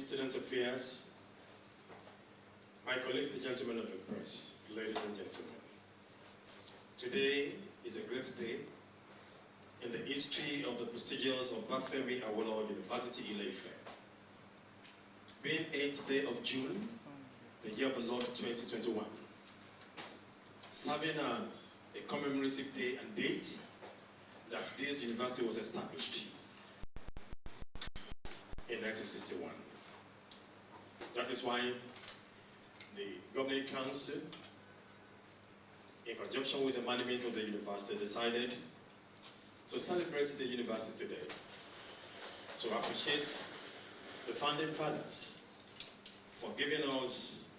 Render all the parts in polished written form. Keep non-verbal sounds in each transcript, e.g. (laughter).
Student Affairs, my colleagues, the gentlemen of the press, ladies and gentlemen. Today is a great day in the history of the prestigious Obafemi Awolowo University, Ile-Ife. Being 8th day of June, the year of the Lord 2021, serving as a commemorative day and date that this university was established in 1961. That is why the Governing Council, in conjunction with the management of the university, decided to celebrate the university today, to appreciate the founding fathers for giving us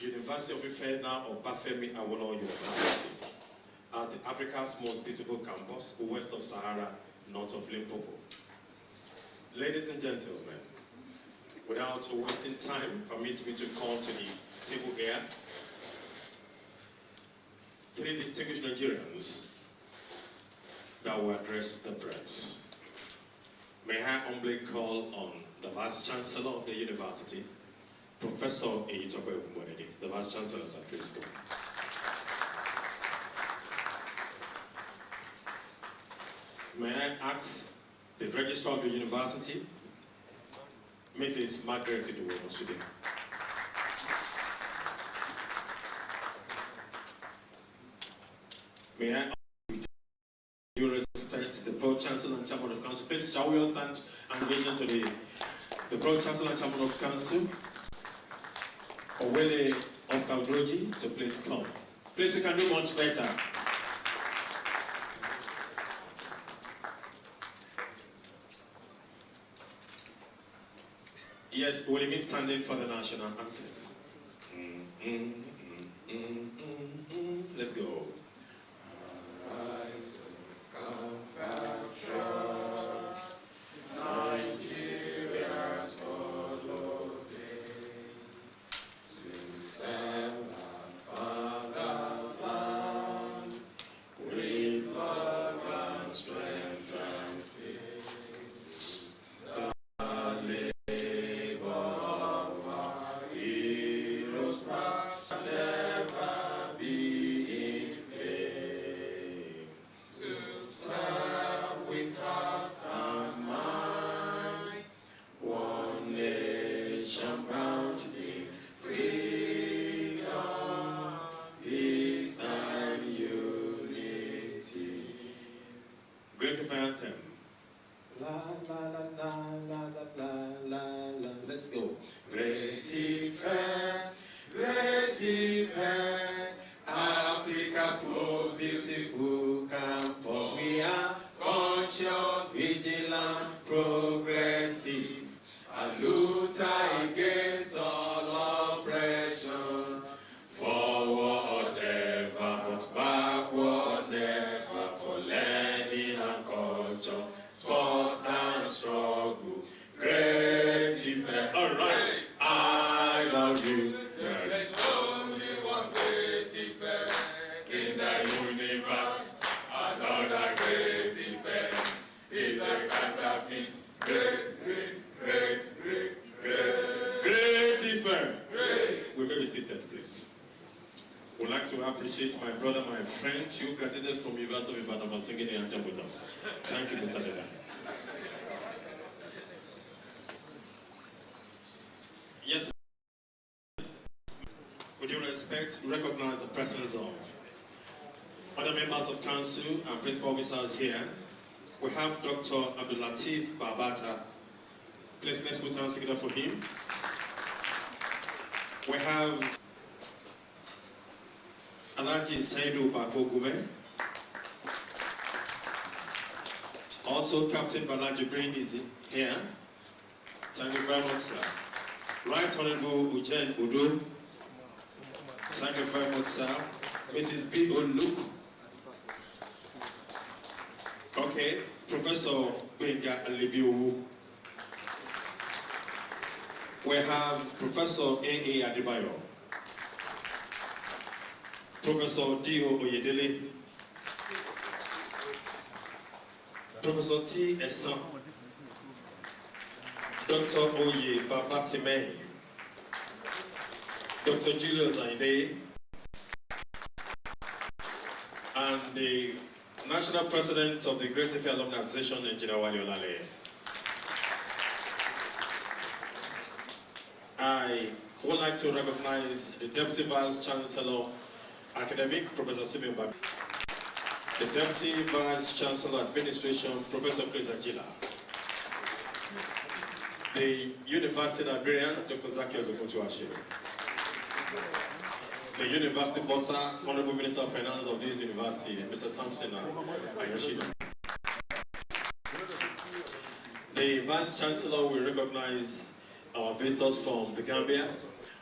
University of Ife, now Obafemi Awolowo University, as the Africa's most beautiful campus, west of Sahara, north of Limpopo. Ladies and gentlemen, without wasting time, permit me to call to the table here three distinguished Nigerians that will address the press. May I humbly call on the Vice Chancellor of the University, Professor Eyitope Ogunbonede, the Vice Chancellor of Secondary School. May I ask the Registrar of the University, Mrs. Margaret Iduwo-Osude. May I ask you respect the Pro-Chancellor and Chairman of Council. Please, shall we all stand and vision to the Pro-Chancellor and Chairman of Council, Owele Oscar Udroji, to please come. Please, you can do much better. Yes, will you be standing for the national anthem? Let's go. Rise, compatriots, Nigeria's holiday, to serve our father's land with love and strength and faith. The labor of our heroes past shall never be in vain. To serve with heart and mind, one nation bound in freedom, peace and unity. Great anthem. La la la la la la la la. Let's go. Great Ife, Africa's most beautiful campus. We are conscious, vigilant, progressive, a looter against all oppression. Forward ever, but backward never, for learning and culture, sports and struggle. Great Ife. All right, I love you. There is only one great Ife in the universe. Another great Ife is a counterfeit. Great Ife. Great. We may be seated, please. Would like to appreciate my brother, my friend, who graduated from University of Ibadan for singing the anthem with us. Thank you, Mr. Deda. Yes, with due respect, recognize the presence of other members of council and principal officers here. We have Dr. Abdulateef Babata. Please, let's put hands together for him. We have Alhaji Saidu Bako Gume. Also, Captain Balaji Brain is here. Thank you very much, sir. Right Honorable Ujen Udo. Thank you very much, sir. Mrs. B. Olu. Okay, Professor Benga Alibiu. We have Professor A.A. Adebayo. Professor Dio Oyedele. Professor T. Essan. Dr. Oye Babatime, Dr. Julius Aide, and the National President of the Great Ife Alumni Association, Engineer Wale Olale. I would like to recognize the Deputy Vice Chancellor, Academic, Professor Simeon Babi, the Deputy Vice Chancellor, Administration, Professor Chris Agila, the University Librarian, Dr. Zacchaeus Okotuashe, the University Bossa, Honorable Minister of Finance of this university, Mr. Samson Ayashida. The Vice Chancellor will recognize our visitors from the Gambia,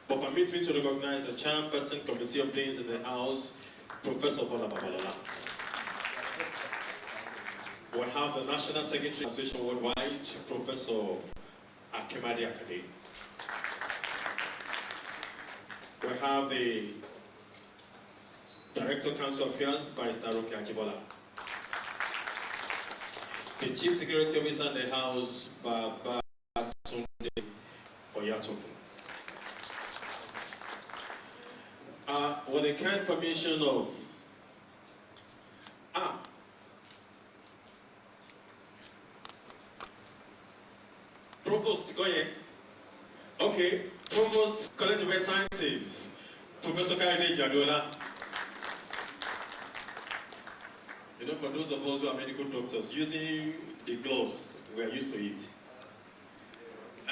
but permit me to recognize the Chairperson Committee of Deans in the House, Professor Bola Babalola. We have the National Secretary Association Worldwide, Professor Akemadi Akade. We have the Director of Council Affairs, Barrister Roke Ajibola. The Chief Security Officer in the House, Baba Tunde Oyatoku. With the kind permission of Provost, go ahead. Okay, Provost, College of Health Sciences, Professor Kaide Jadola. You know, for those of us who are medical doctors, using the gloves, we are used to it.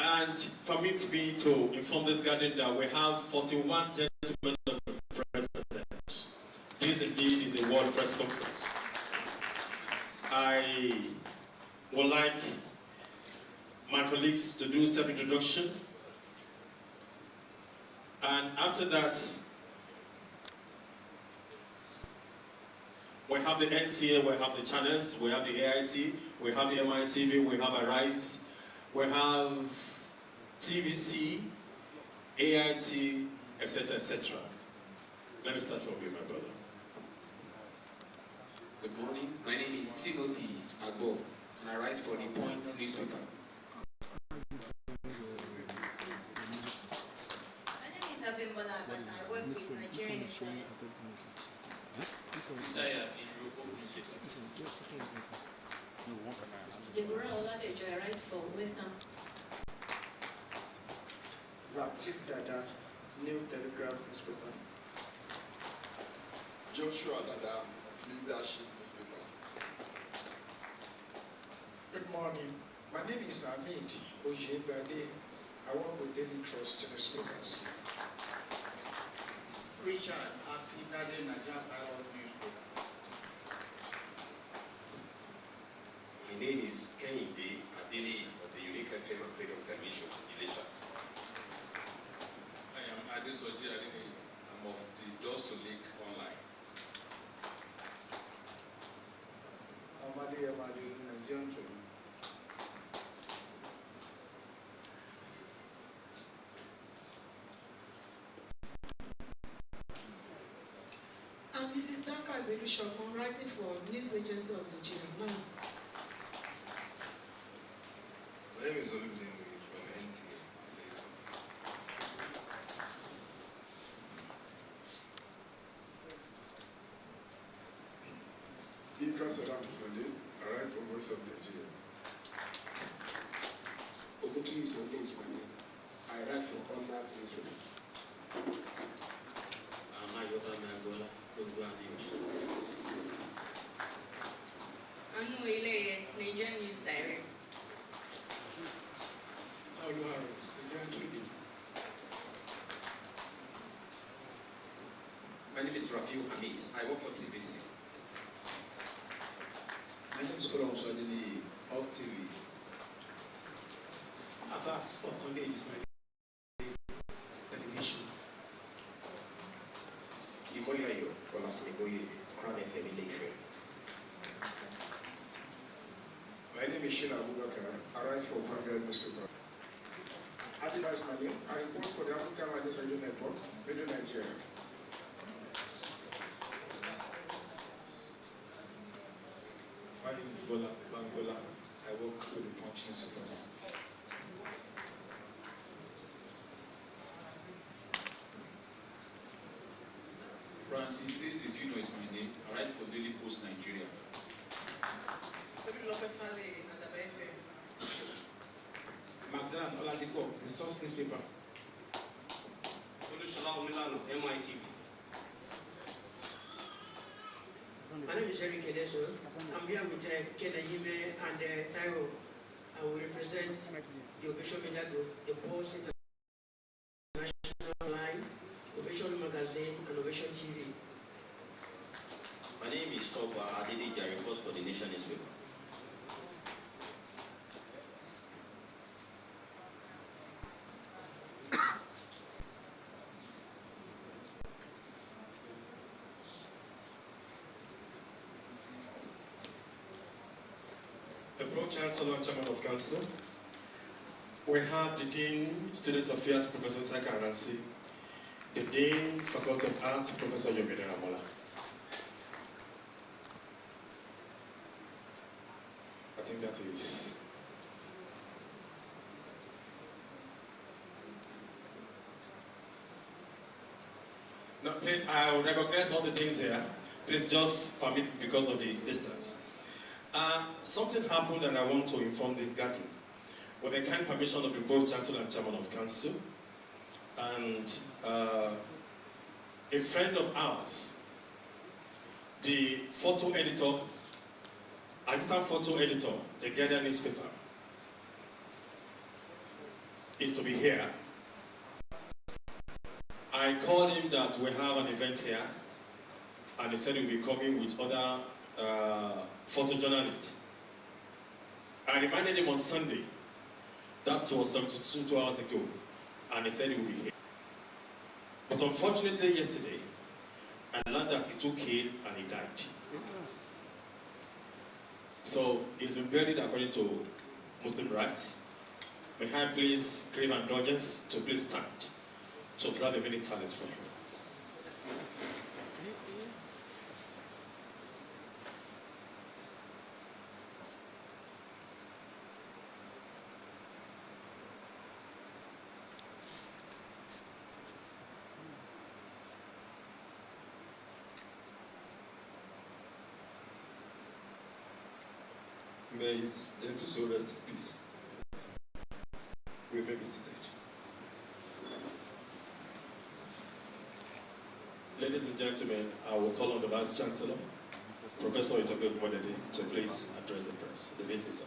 And permit me to inform this gathering that we have 41 gentlemen of the president. This indeed is a World Press Conference. I would like my colleagues to do self-introduction. And after that, we have the NTA, we have the channels, we have the AIT, we have the MITV, we have Arise, we have TVC, AIT, etc., etc. Let me start from you, my brother. Good morning. My name is Timothy Agbo, and I write for the Point newspaper. My name is Abimbola, but I work with Nigerian Employment. Deborah Oladejo, I write for Western. Chief Dada, New Telegraph newspaper. Joshua Dada, Leadership newspapers. Good morning. My name is Amit Ojebade. I work with Daily Trust newspapers. Richard Afitade, Nigerian Pilot newspaper. My name is Kehinde Adili of the Unique FM and Freedom Television, Elisha. I am Adesoji Adini. I'm of the Doors to Lake Online. Amadi Nigerian Tribune. I'm Mrs. Danka Bishop. I'm writing for News Agency of Nigeria now. My name is Olumide from NTA. Inka Salam Ismail, I write for Voice of Nigeria. Ogutu Ismail is my name. I write for Untitled Chapter. Anu Ileye, Nigerian News Direct. Aulu Harris, Nigerian Tribune. My name is Rafiu Hamid. I work for TVC. My name is Kolon Swadini of TV. Abbas Okonde is my television. Imoyayo, Olasmigoye, Crown FM Ileife. My name is Sheila Abubakar. I write for Vanguard newspaper. Adila is my name. I report for the African Language Radio Network, Radio Nigeria. My name is Bola Bangola. I work with the Punch newspapers. Francis Ezituino is my name. I write for Daily Post Nigeria. Magdan Oladipo, the Source newspaper. MITV. My name is Eric Edeso. I'm here with Kenahime and Taiwo. I will represent the Ovation Media Group, the Post International Line, Ovation Magazine, and Ovation TV. My name is Toba Adediji. I report for the Nation newspaper. The Pro-Chancellor and Chairman of Council. We have the Dean, Student Affairs, Professor Saka Aransi, the Dean, Faculty of Arts, Professor Yomide Ramola. I think that is. No, please, I will recognize all the things here. Please just permit because of the distance. Something happened and I want to inform this gathering. With the kind permission of the Pro-Chancellor and Chairman of Council, and a friend of ours, the photo editor, assistant photo editor, the Guardian newspaper, is to be here. I called him that we have an event here, and he said he'll be coming with other photojournalists. I reminded him on Sunday, that was 72 hours ago, and he said he will be here. But unfortunately yesterday, I learned that he took ill and he died. So he's been buried according to Muslim rites. May I please crave indulgence to please stand to observe a minute silence for him. May his gentle soul rest in peace. We may be seated. Ladies and gentlemen, I will call on the Vice Chancellor, Professor Itobe Modede, to please address the press. The VC, sir.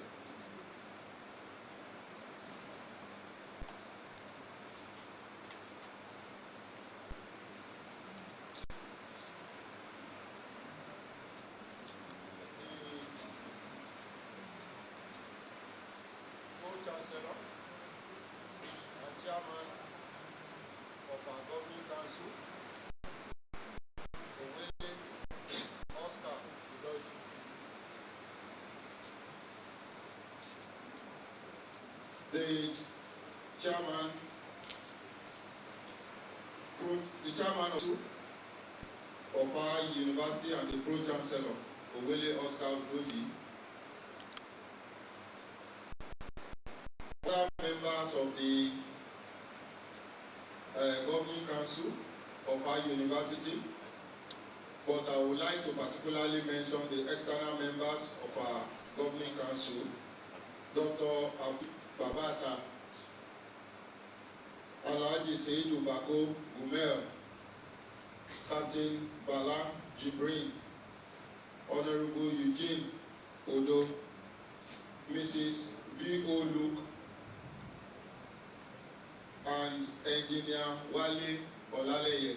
Chancellor and Chairman of our Governing Council, Owele Oscar Udoji. The chairman of our university and the Pro-Chancellor, Owele Oscar Udoji. Other members of the Governing Council of our university, but I would like to particularly mention the external members of our Governing Council, Dr. Abu Babata, Alhaji Seidu Bako Gumel, Captain Bala Jibrin, Honorable Eugene Odo, Mrs. V.O. Luke, and Engineer Wale Olaleye.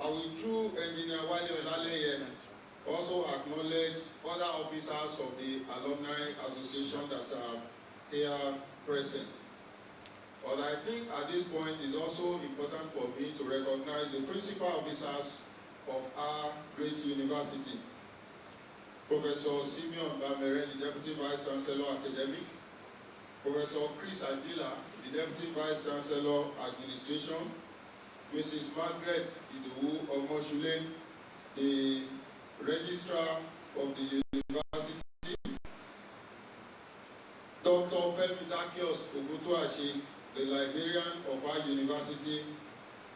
I will, through Engineer Wale Olaleye, also acknowledge other officers of the Alumni Association that are here present. But I think at this point it is also important for me to recognize the principal officers of our great university. Professor Simeon Bamere, the Deputy Vice Chancellor Academic, Professor Chris Adila, the Deputy Vice Chancellor Administration, Mrs. Margaret Idowu Omoshule, the Registrar of the University, Dr. Femi Zakios Ogutuashi, the Librarian of our University,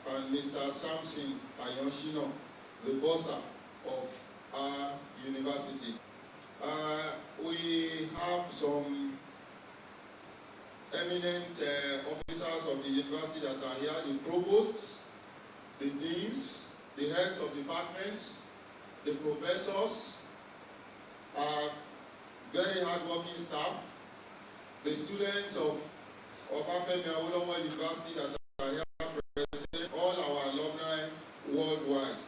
and Mr. Samson Ayonshino, the bursar of our university. We have some eminent officers of the university that are here, the provosts, the deans, the heads of departments, the professors, very hardworking staff, the students of Obafemi Awolowo University that are here present, all our alumni worldwide.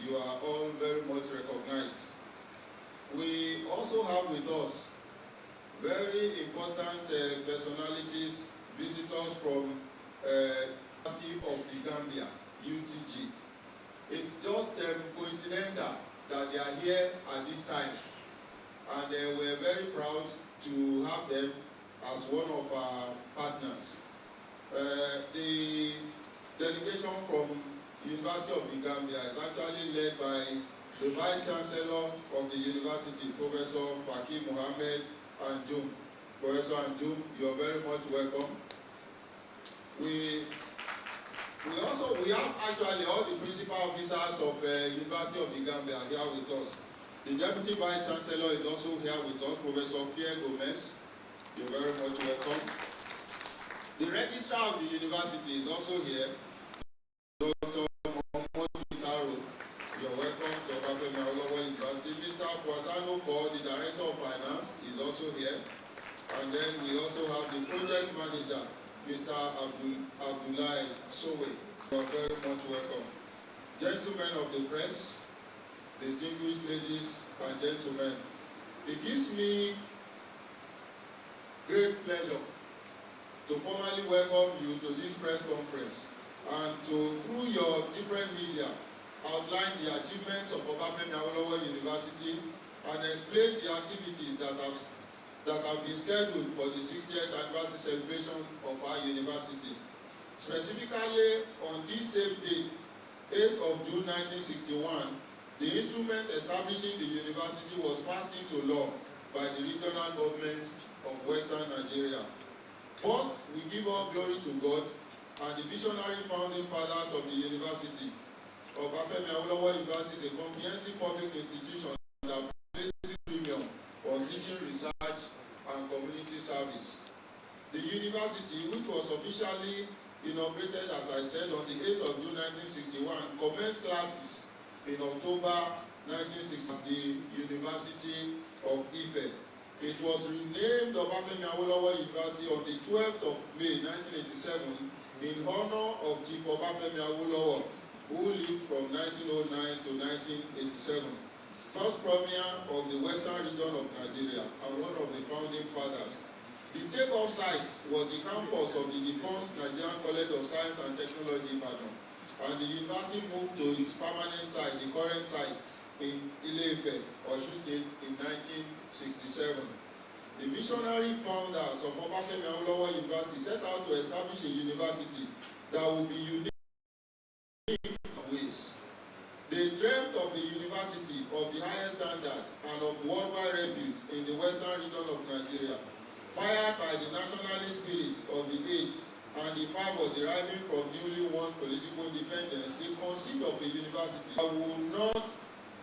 You are all very much recognized. We also have with us very important personalities, visitors from University of the Gambia, UTG. It's just coincidental that they are here at this time, and we're very proud to have them as one of our partners. The delegation from University of the Gambia is actually led by the Vice Chancellor of the University, Professor Faki Mohammed Anjum. Professor Anjum, you are very much welcome. We have actually all the principal officers of University of the Gambia here with us. The Deputy Vice Chancellor is also here with us, Professor Pierre Gomez. You're very much welcome. The Registrar of the University is also here, Dr. Mohamed Mitaro. You're welcome to Obafemi Awolowo University. Mr. Kwasano Ko, the Director of Finance, is also here. And then we also have the Project Manager, Mr. Abdullahi Sowe. You are very much welcome. Gentlemen of the press, distinguished ladies and gentlemen, it gives me great pleasure to formally welcome you to this press conference and to, through your different media, outline the achievements of Obafemi Awolowo University and explain the activities that have been scheduled for the 60th anniversary celebration of our university. Specifically, on this same date, 8th of June 1961, the instrument establishing the university was passed into law by the regional government of Western Nigeria. First, we give all glory to God and the visionary founding fathers of the university. Obafemi Awolowo University is a comprehensive public institution that places premium on teaching, research, and community service. The university, which was officially inaugurated, as I said, on the 8th of June 1961, commenced classes in October 1960, the University of Ife. It was renamed Obafemi Awolowo University on the 12th of May 1987 in honor of Chief Obafemi Awolowo, who lived from 1909 to 1987. First Premier of the Western region of Nigeria and one of the founding fathers. The take-off site was the campus of the defunct Nigerian College of Science and Technology, Ibadan, and the university moved to its permanent site, the current site, in Ile-Ife, Osun State, in 1967. The visionary founders of Obafemi Awolowo University set out to establish a university that would be unique in ways. They dreamt of a university of the highest standard and of worldwide repute in the Western region of Nigeria. Fired by the nationalist spirit of the age and the fervor deriving from newly won political independence, they conceived of a university that would not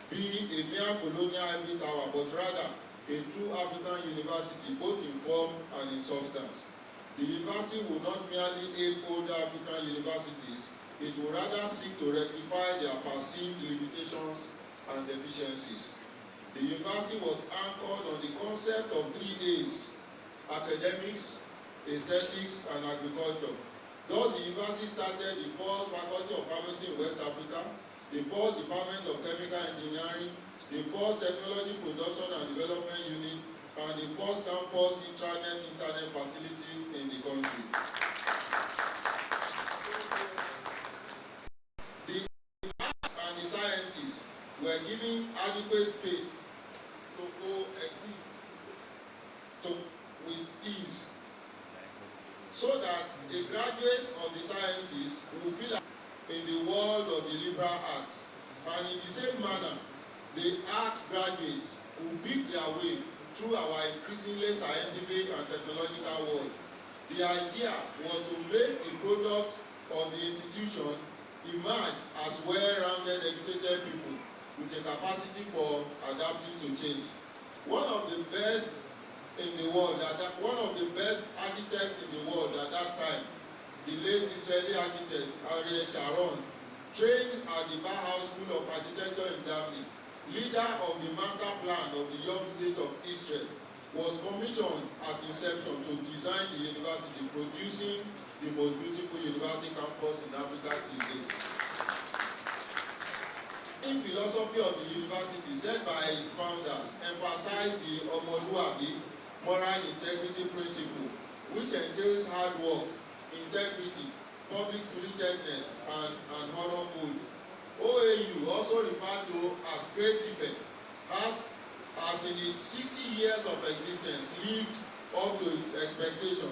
be a mere colonial ivory tower, but rather a true African university, both in form and in substance. The university would not merely aid older African universities, it would rather seek to rectify their perceived limitations and deficiencies. The university was anchored on the concept of 3 A's: academics, aesthetics, and agriculture. Thus, the university started the first faculty of pharmacy in West Africa, the first department of chemical engineering, the first technology production and development unit, and the first campus internet facility in the country. The arts and the sciences were given adequate space to coexist with ease, so that a graduate of the sciences will feel like in the world of the liberal arts, and in the same manner, the arts graduates will pick their way through our increasingly scientific and technological world. The idea was to make the product of the institution emerge as well-rounded educated people with a capacity for adapting to change. One of the best in the world, one of the best architects in the world at that time, the late Israeli architect Ariel Sharon, trained at the Bauhaus School of Architecture in Germany, leader of the master plan of the young state of Israel, was commissioned at inception to design the university, producing the most beautiful university campus in Africa till date. In philosophy of the university, set by its founders, emphasized the Omoluabi moral integrity principle, which entails hard work, integrity, public spiritedness, and honor code. OAU, also referred to as Great Ife, has in its 60 years of existence lived up to its expectation.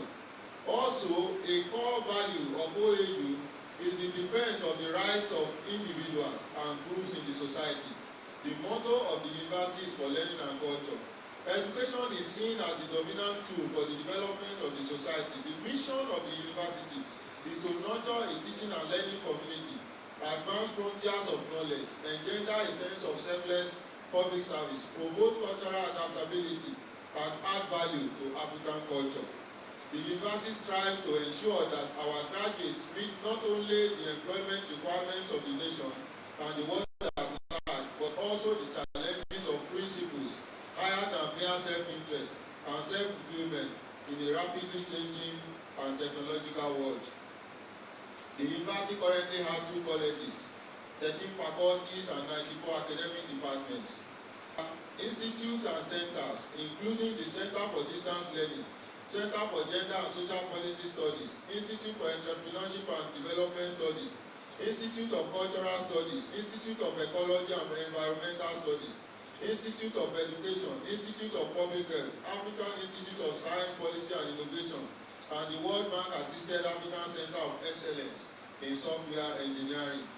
Also, a core value of OAU is the defense of the rights of individuals and groups in the society. The motto of the university is for learning and culture. Education is seen as the dominant tool for the development of the society. The mission of the university is to nurture a teaching and learning community, advance frontiers of knowledge, engender a sense of selfless public service, promote cultural adaptability, and add value to African culture. The university strives to ensure that our graduates meet not only the employment requirements of the nation and the world at large, but also the challenges of principles higher than mere self-interest and self-fulfillment in a rapidly changing and technological world. The university currently has 2 colleges, 13 faculties, and 94 academic departments. Institutes and centers, including the Center for Distance Learning, Center for Gender and Social Policy Studies, Institute for Entrepreneurship and Development Studies, Institute of Cultural Studies, Institute of Ecology and Environmental Studies, Institute of Education, Institute of Public Health, African Institute of Science Policy and Innovation, and the World Bank-assisted African Center of Excellence in Software Engineering.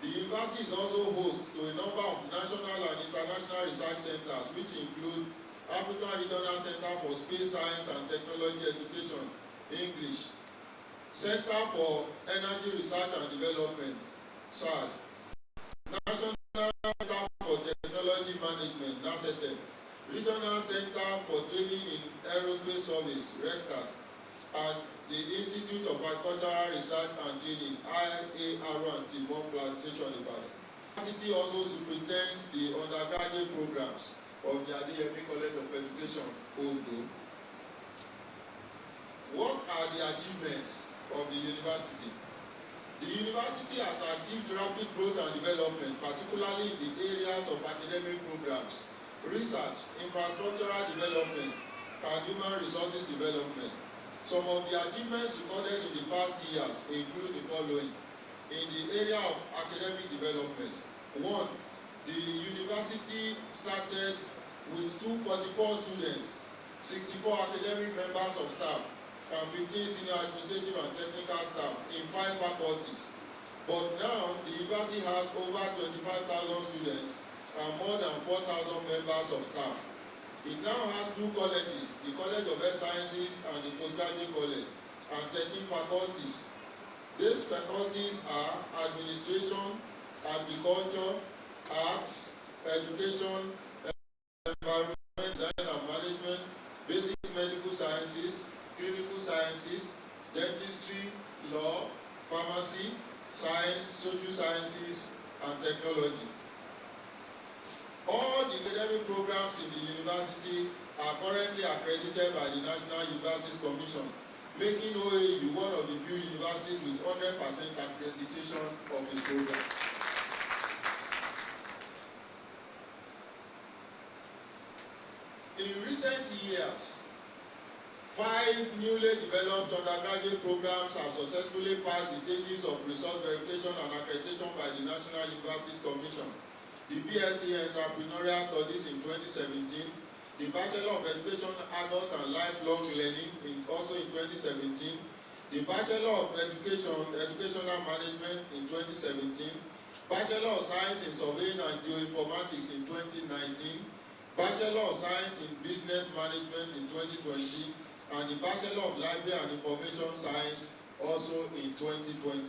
The university is also host to a number of national and international research centers, which include African Regional Center for Space Science and Technology Education, English, Center for Energy Research and Development, SAD, National Center for Technology Management, NACETEM, Regional Center for Training in Aerospace Service, RECTAS, and the Institute of Agricultural Research and Training, IAR and Timon Plantation, Ibadan. The university also superintends the undergraduate programs of the Adeyemi College of Education, Ondo. What are the achievements of the university? The university has achieved rapid growth and development, particularly in the areas of academic programs, research, infrastructural development, and human resources development. Some of the achievements recorded in the past years include the following. In the area of academic development, 1, the university started with 244 students, 64 academic members of staff, and 15 senior administrative and technical staff in 5 faculties. But now, the university has over 25,000 students and more than 4,000 members of staff. It now has 2 colleges, the College of Health Sciences and the Postgraduate College, and 13 faculties. These faculties are Administration, Agriculture, Arts, Education, Environment, Design and Management, Basic Medical Sciences, Clinical Sciences, Dentistry, Law, Pharmacy, Science, Social Sciences, and Technology. All the academic programs in the university are currently accredited by the National Universities Commission, making OAU one of the few universities with 100% accreditation of its program. In recent years, 5 newly developed undergraduate programs have successfully passed the stages of resource verification and accreditation by the National Universities Commission. The BSc Entrepreneurial Studies in 2017, the Bachelor of Education Adult and Lifelong Learning also in 2017, the Bachelor of Education Educational Management in 2017, Bachelor of Science in Surveying and Geoinformatics in 2019, Bachelor of Science in Business Management in 2020, and the Bachelor of Library and Information Science also in 2020.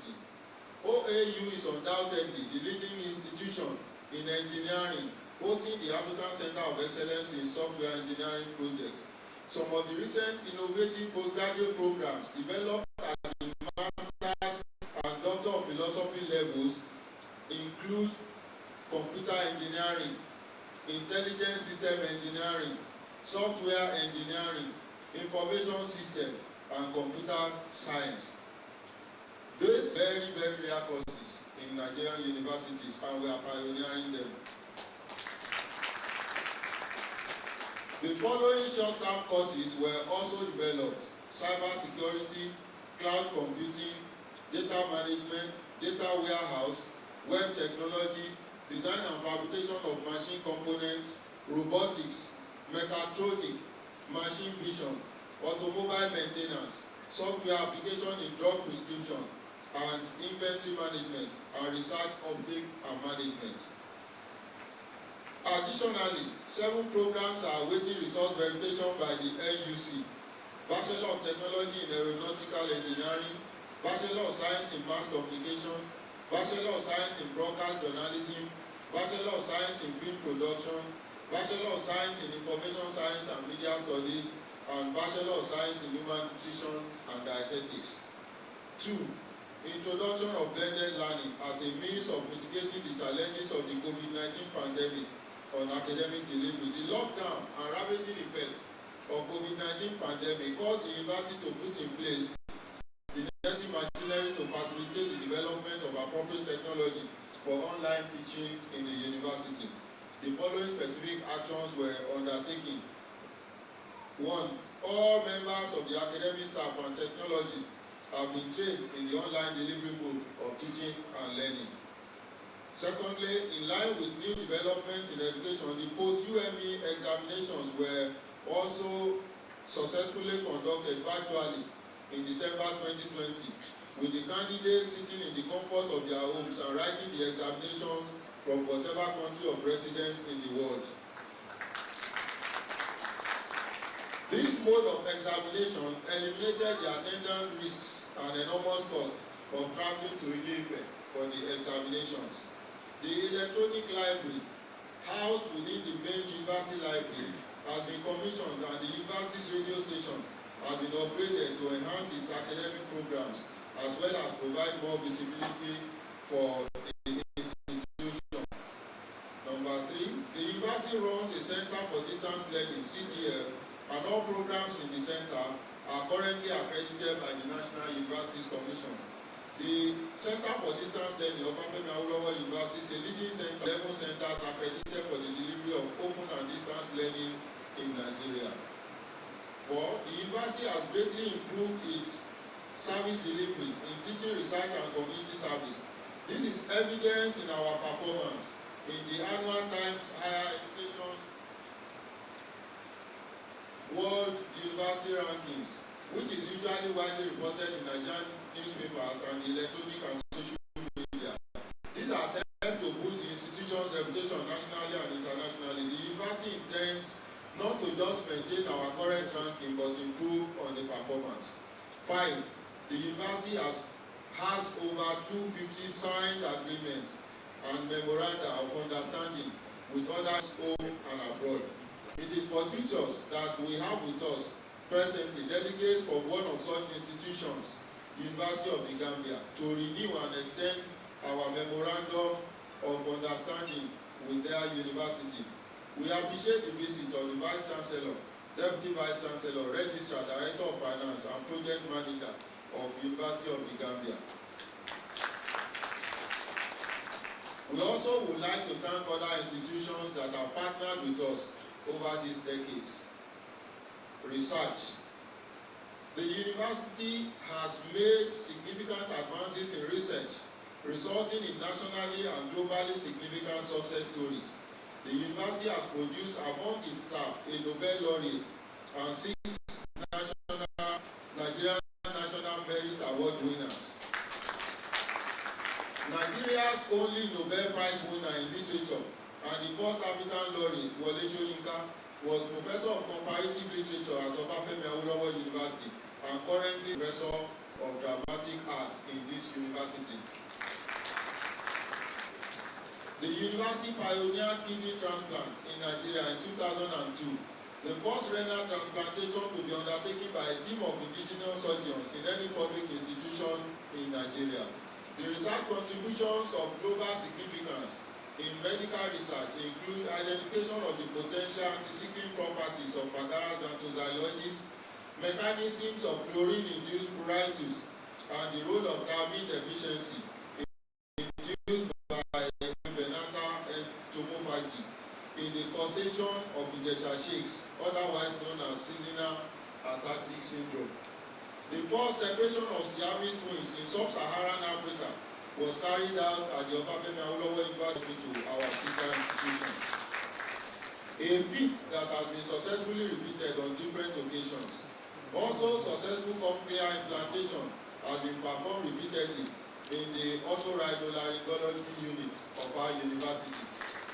OAU is undoubtedly the leading institution in engineering, hosting the African Center of Excellence in Software Engineering projects. Some of the recent innovative postgraduate programs developed at the Master's and Doctor of Philosophy levels include computer engineering, intelligent system engineering, software engineering, information system, and computer science. These very, very rare courses in Nigerian universities, and we are pioneering them. The following short-term courses were also developed: cybersecurity, cloud computing, data management, data warehouse, web technology, design and fabrication of machine components, robotics, mechatronic, machine vision, automobile maintenance, software application in drug prescription, and inventory management, and research object and management. Additionally, 7 programs are awaiting resource verification by the NUC: Bachelor of Technology in Aeronautical Engineering, Bachelor of Science in Mass Communication, Bachelor of Science in Broadcast Journalism, Bachelor of Science in Film Production, Bachelor of Science in Information Science and Media Studies, and Bachelor of Science in Human Nutrition and Dietetics. 2. Introduction of blended learning as a means of mitigating the challenges of the COVID-19 pandemic on academic delivery. The lockdown and ravaging effects of COVID-19 pandemic caused the university to put in place the necessary machinery to facilitate the development of appropriate technology for online teaching in the university. The following specific actions were undertaken. 1. All members of the academic staff and technologists have been trained in the online delivery mode of teaching and learning. Secondly, in line with new developments in education, the post-UME examinations were also successfully conducted virtually in December 2020, with the candidates sitting in the comfort of their homes and writing the examinations from whatever country of residence in the world. This mode of examination eliminated the attendance risks and enormous cost of traveling to Ile-Ife for the examinations. The electronic library, housed within the main university library, has been commissioned, and the university's radio station has been upgraded to enhance its academic programs as well as provide more visibility for the institution. Number 3, the university runs a Center for Distance Learning, CDL, and all programs in the center are currently accredited by the National Universities Commission. The Center for Distance Learning of Obafemi Awolowo University is a leading center, 11 centers accredited for the delivery of open and distance learning in Nigeria. 4, the university has greatly improved its service delivery in teaching, research, and community service. This is evidenced in our performance in the annual Times Higher Education World University Rankings, which is usually widely reported in Nigerian newspapers and the electronic and social media. This has helped to boost the institution's reputation nationally and internationally. The university intends not to just maintain our current ranking but improve on the performance. 5, the university has over 250 signed agreements and memoranda of understanding with others home and abroad. It is fortuitous that we have with us presently delegates from one of such institutions, University of the Gambia, to renew and extend our memorandum of understanding with their university. We appreciate the visit of the Vice Chancellor, Deputy Vice Chancellor, Registrar, Director of Finance, and Project Manager of University of the Gambia. We also would like to thank other institutions that have partnered with us over these decades. Research. The university has made significant advances in research, resulting in nationally and globally significant success stories. The university has produced among its staff a Nobel laureate and 6 Nigerian National Merit Award winners. Nigeria's only Nobel Prize winner in literature and the first African laureate, Wole Soyinka, was Professor of Comparative Literature at Obafemi Awolowo University and currently Professor of Dramatic Arts in this university. university pioneered kidney transplant in Nigeria in 2002. The first renal transplantation to be undertaken by a team of indigenous surgeons in any public institution in Nigeria. The research contributions of global significance in medical research include identification of the potential anti-cycling properties of agarose and toxaloides, mechanisms of chlorine-induced pruritus, and the role of thiamine deficiency induced by benata entomophagy in the causation of Ijesha shakes, otherwise known as seasonal atlantic syndrome. The first separation of Siamese twins in Sub-Saharan Africa was carried out at the Obafemi Awolowo University Hospital, our sister institution. A feat that has been successfully repeated on different occasions. Also, successful cochlear implantation has been performed repeatedly in the otorhinolaryngology unit of our university.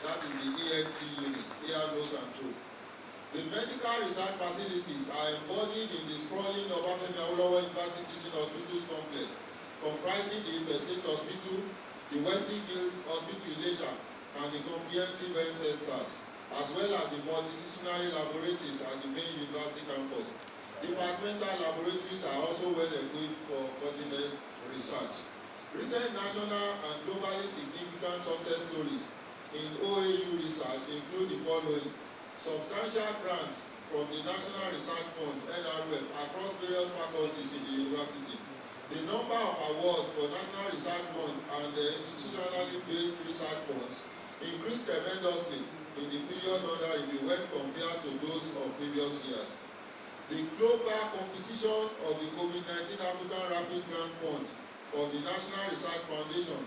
That is the ENT unit, ear, nose, and throat. The medical research facilities are embodied in the sprawling Obafemi Awolowo University Teaching Hospitals complex, comprising the Ife State Hospital, the Wesley Guild Hospital Ilesha, and the comprehensive health centers, as well as the multidisciplinary laboratories at the main university campus. Departmental laboratories are also well equipped for cutting-edge research. Recent national and globally significant success stories in OAU research include the following: substantial grants from the National Research Fund (NRF) across various faculties in the university. The number of awards for National Research Fund and the institutionally based research funds increased tremendously in the period under review when compared to those of previous years. The global competition of the COVID-19 African Rapid Grant Fund of the National Research Foundation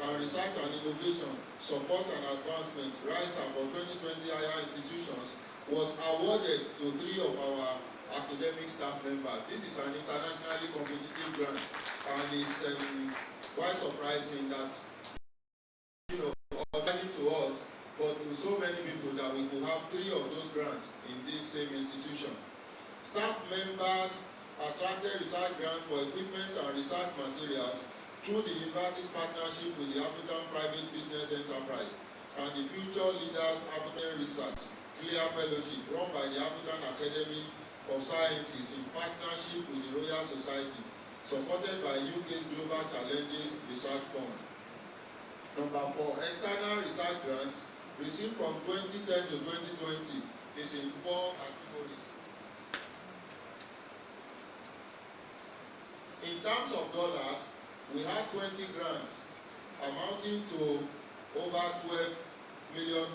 and Research and Innovation Support and Advancement (laughs) for 2020 higher institutions was awarded to 3 of our academic staff members. This is an internationally competitive grant, and it's quite surprising that, organizing to us, but to so many people, that we could have 3 of those grants in this same institution. Staff members attracted research grants for equipment and research materials through the university's partnership with the African Private Business Enterprise and the Future Leaders African Research FLIA Fellowship run by the African Academy of Sciences in partnership with the Royal Society, supported by UK's Global Challenges Research Fund. Number 4, external research grants received from 2010 to 2020 is in 4 categories. In terms of dollars, we had 20 grants amounting to over $12 million.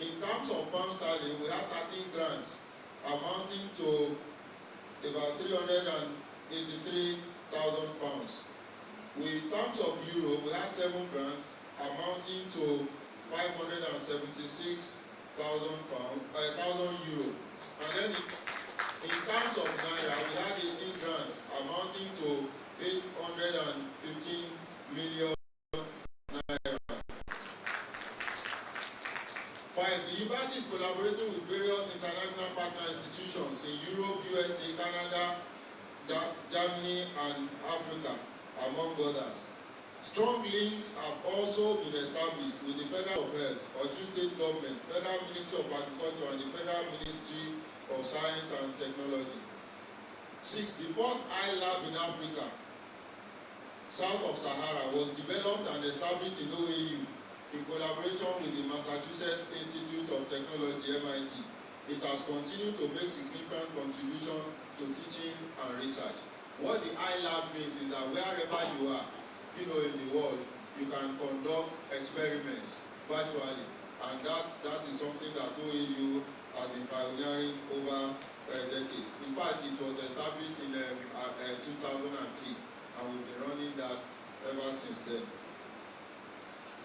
In terms of pound sterling, we had 13 grants amounting to about 383,000 pounds. In terms of euro, we had 7 grants amounting to 576,000 euro. And then in terms of naira, we had 18 grants amounting to 815 million naira. 5. The university is collaborating with various international partner institutions in Europe, USA, Canada, Germany, and Africa, among others. Strong links have also been established with the Federal of Health, Osun State Government, Federal Ministry of Agriculture, and the Federal Ministry of Science and Technology. 6. The first iLab in Africa, south of Sahara, was developed and established in OAU in collaboration with the Massachusetts Institute of Technology, MIT. It has continued to make significant contribution to teaching and research. What the iLab means is that wherever you are, in the world, you can conduct experiments virtually, and that is something that OAU has been pioneering over decades. In fact, it was established in 2003, and we've been running that ever since then.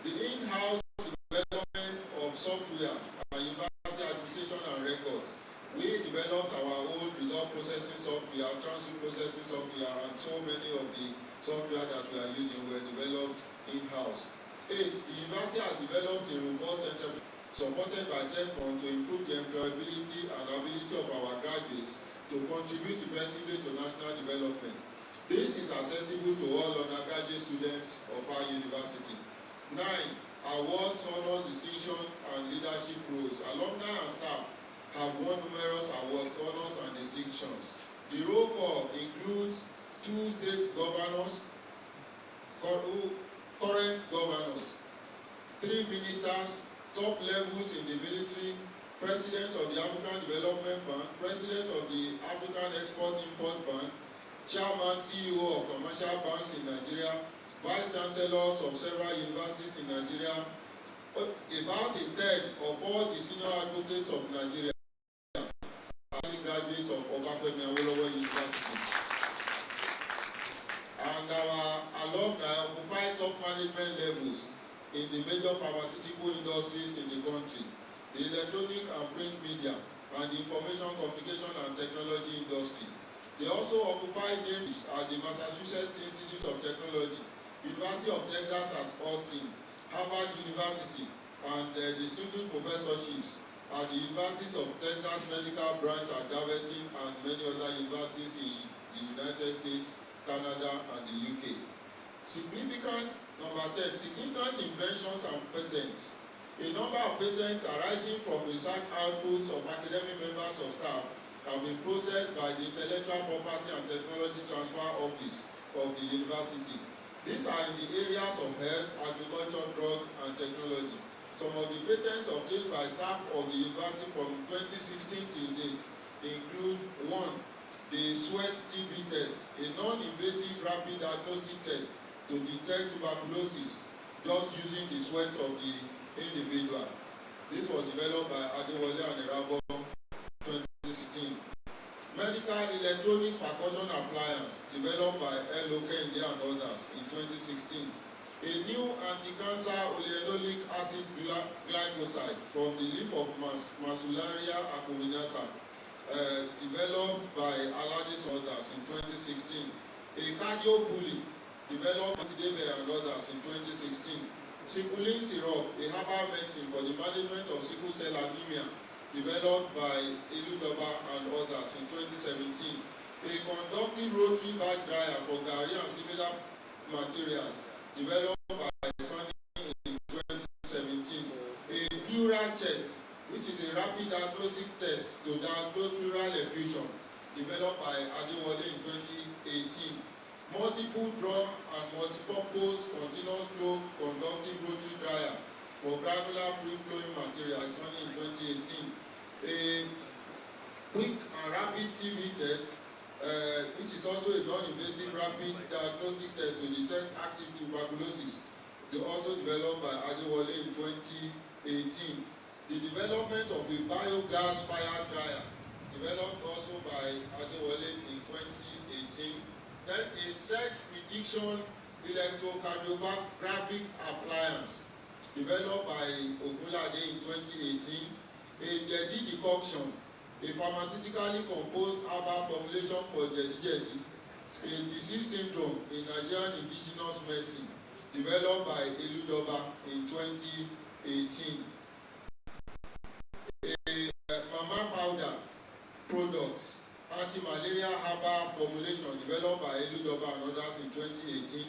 The in-house development of software and university administration and records. We developed our own result processing software, transcript processing software, and so many of the software that we are using were developed in-house. 8. The university has developed a robust enterprise supported by TED Fund to improve the employability and ability of our graduates to contribute effectively to national development. This is accessible to all undergraduate students of our university. 9. awards, honors, distinction, and leadership roles. Alumni and staff have won numerous awards, honors, and distinctions. The roll call includes 2 state governors, current governors, 3 ministers, top levels in the military, president of the African Development Bank, president of the African Export-Import Bank, chairman, CEO of commercial banks in Nigeria, vice chancellors of several universities in Nigeria, about a third of all the senior advocates of Nigeria are graduates of Obafemi Awolowo University. And our alumni occupy top management levels in the major pharmaceutical industries in the country, the electronic and print media, and the information communication and technology industry. They also occupy names at the Massachusetts Institute of Technology, University of Texas at Austin, Harvard University, and distinguished professorships at the Universities of Texas Medical Branch at Galveston and many other universities in the United States, Canada, and the UK. Number 10, significant inventions and patents. A number of patents arising from research outputs of academic members of staff have been processed by the Intellectual Property and Technology Transfer Office of the university. These are in the areas of health, agriculture, drug, and technology. Some of the patents obtained by staff of the university from 2016 till date include 1. The sweat TB test, a non-invasive rapid diagnostic test to detect tuberculosis just using the sweat of the individual. This was developed by Adewale and Erabo 2016. Medical electronic percussion appliance developed by L.O. Kende and others in 2016. A new anti-cancer oleanolic acid glycoside from the leaf of Masularia acuminata developed by Aladis and others in 2016. A cardio pulley developed by Tidebe and others in 2016. Sikulin syrup, a herbal medicine for the management of sickle cell anemia, developed by Eludoba and others in 2017. A conductive rotary bag dryer for Gari and similar materials, developed by Sunny in 2017. A pleural check, which is a rapid diagnostic test to diagnose pleural effusion, developed by Adewale in 2018. Multiple drum and multipurpose continuous flow conductive rotary dryer for granular free-flowing material, Sunny in 2018. A quick and rapid TB test, which is also a non-invasive rapid diagnostic test to detect active tuberculosis, also developed by Adewale in 2018. The development of a biogas fire dryer, developed also by Adewale in 2018. Then a sex prediction electrocardiographic appliance, developed by Ogunlade in 2018. A Jedi decoction, a pharmaceutically composed herbal formulation for Jedi, a disease syndrome in Nigerian indigenous medicine, developed by Eludoba in 2018. A mama powder products, anti-malaria herbal formulation developed by Eludoba and others in 2018.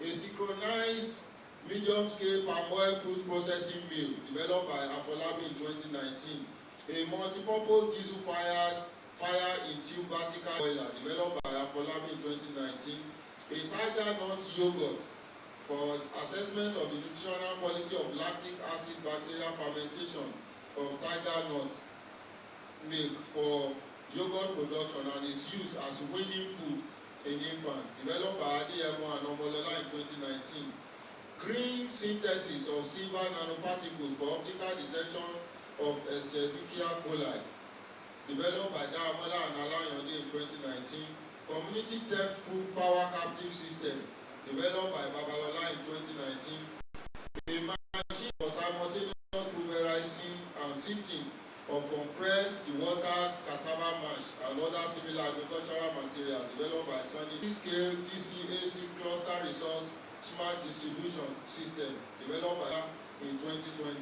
A synchronized medium-scale palm oil food processing mill developed by Afolabi in 2019. A multi-purpose diesel-fired fire-in-tube vertical boiler developed by Afolabi in 2019. A tiger nut yogurt for assessment of the nutritional quality of lactic acid bacterial fermentation of tiger nut milk for yogurt production and its use as weaning food in infants, developed by Adeyemo and Omolola in 2019. Green synthesis of silver nanoparticles for optical detection of Escherichia coli, developed by Daramola and Alayonde in 2019. Community theft-proof power captive system, developed by Babalola in 2019. A machine for simultaneous pulverizing and sifting of compressed, dewatered cassava mash and other similar agricultural materials, developed by Sunny. Scale DC-AC cluster resource smart distribution system, developed by in 2020.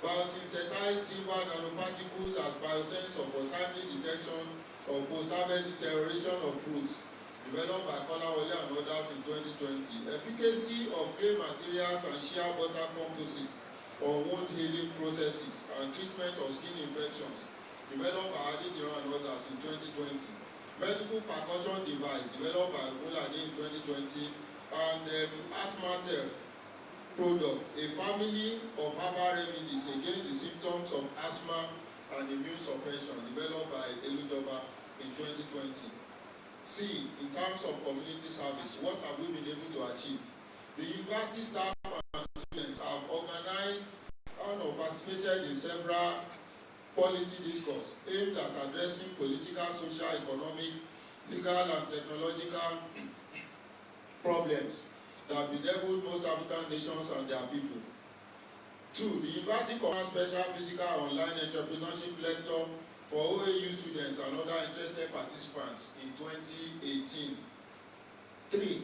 Biosynthesized silver nanoparticles as biosensor for timely detection of post-harvest deterioration of fruits, developed by Kolawole and others in 2020. Efficacy of clay materials and shear butter composites or wound healing processes and treatment of skin infections, developed by Adidiro and others in 2020. Medical percussion device developed by Mulade in 2020, and Asthmatel product, a family of herbal remedies against the symptoms of asthma and immune suppression, developed by Eludoba in 2020. C, in terms of community service, what have we been able to achieve? The university staff and students have organized and participated in several policy discourse aimed at addressing political, social, economic, legal, and technological problems that bedeviled most African nations and their people. 2. The university conducted special physical online entrepreneurship lecture for OAU students and other interested participants in 2018. 3.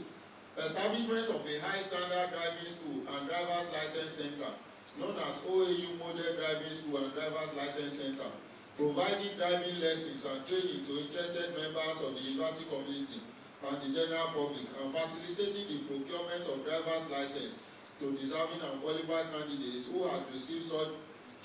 Establishment of a high standard driving school and driver's license center, known as OAU Model Driving School and Driver's License Center, providing driving lessons and training to interested members of the university community and the general public, and facilitating the procurement of driver's license to deserving and qualified candidates who had received such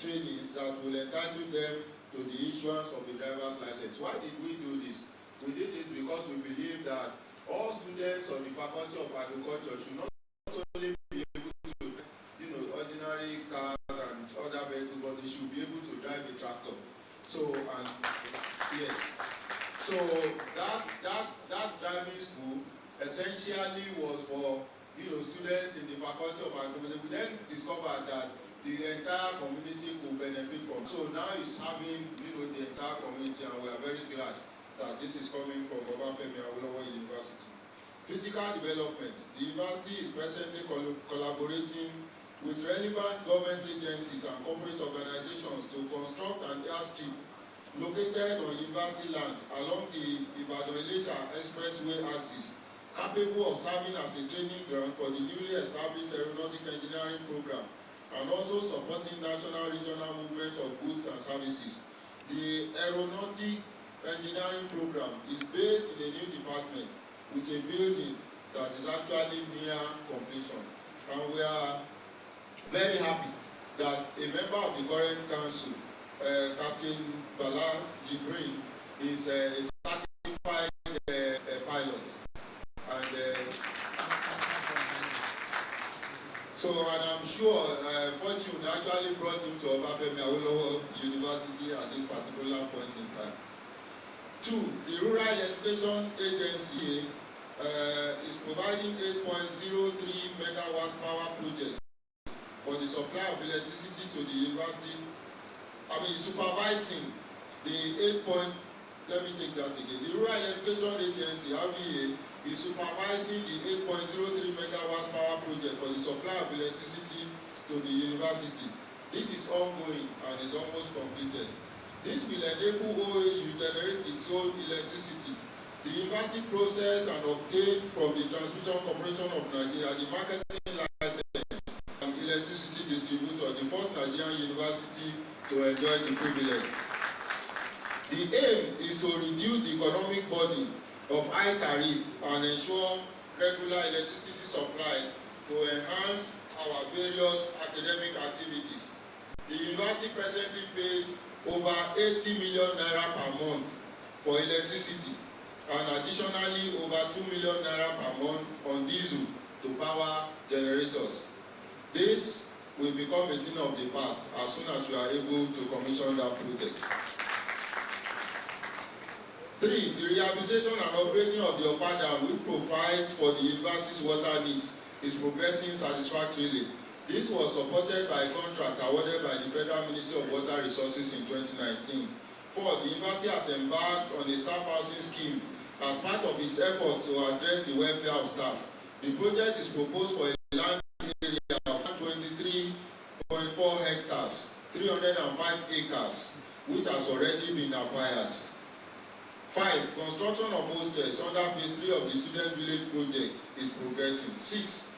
trainings that will entitle them to the issuance of a driver's license. Why did we do this? We did this because we believe that all students of the Faculty of Agriculture should not only be able to, ordinary cars and other vehicles, but they should be able to drive a tractor. So, and yes. So that driving school essentially was for students in the Faculty of Agriculture. We then discovered that the entire community could benefit from. So now it's having the entire community, and we are very glad that this is coming from Obafemi Awolowo University. Physical development. The university is presently collaborating with relevant government agencies and corporate organizations to construct an airstrip located on university land along the Ibadan-Ilesha Expressway axis, capable of serving as a training ground for the newly established aeronautic engineering program, and also supporting national regional movement of goods and services. The aeronautic engineering program is based in a new department with a building that is actually near completion. And we are very happy that a member of the current council, Captain Bala Jibrin, is a certified pilot. And and I'm sure Fortune actually brought him to Obafemi Awolowo University at this particular point in time. 2. The Rural Education Agency is providing 8.03 megawatts power project for the supply of electricity to the university. Supervising the let me take that again. The Rural Education Agency, RVA, is supervising the 8.03 megawatt power project for the supply of electricity to the university. This is ongoing and is almost completed. This will enable OAU to generate its own electricity. The university processed and obtained from the Transmission Corporation of Nigeria the marketing license and electricity distributor, the first Nigerian university to enjoy the privilege. The aim is to reduce the economic burden of high tariff and ensure regular electricity supply to enhance our various academic activities. The university presently pays over 80 million naira per month for electricity, and additionally over 2 million naira per month on diesel to power generators. This will become a thing of the past as soon as we are able to commission that project. 3. The rehabilitation and upgrading of the Opa Dam, which provides for the university's water needs, is progressing satisfactorily. This was supported by a contract awarded by the Federal Ministry of Water Resources in 2019. 4. The university has embarked on a staff housing scheme as part of its efforts to address the welfare of staff. The project is proposed for a land area of 23.4 hectares, 305 acres, which has already been acquired. 5. Construction of hostels under phase 3 of the Student Village project is progressing. 6.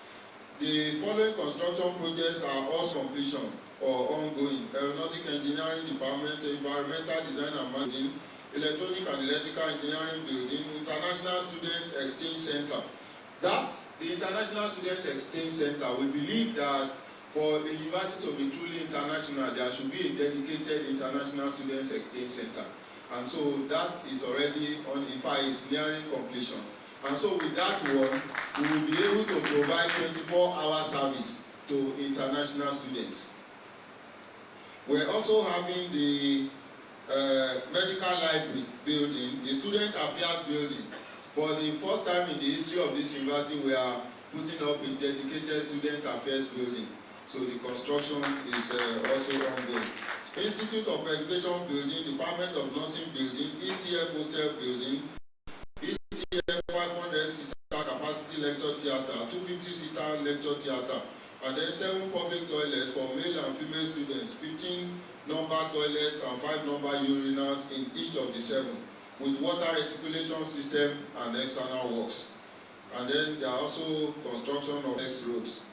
The following construction projects are also completion or ongoing: Aeronautic Engineering Department, Environmental Design and Management, Electronic and Electrical Engineering Building, International Students Exchange Center. That, the International Students Exchange Center, we believe that for a university to be truly international, there should be a dedicated International Students Exchange Center. And so that is already on, in fact, is nearing completion. And so with that one, we will be able to provide 24-hour service to international students. We're also having the medical library building, the student affairs building. For the first time in the history of this university, we are putting up a dedicated student affairs building. So the construction is also ongoing. Institute of Education building, Department of Nursing building, ETF hostel building, ETF 500-seater capacity lecture theatre, 250-seater lecture theatre, and then 7 public toilets for male and female students, 15 number toilets and 5 number urinals in each of the 7, with water reticulation system and external works. And then there are also construction of X roads.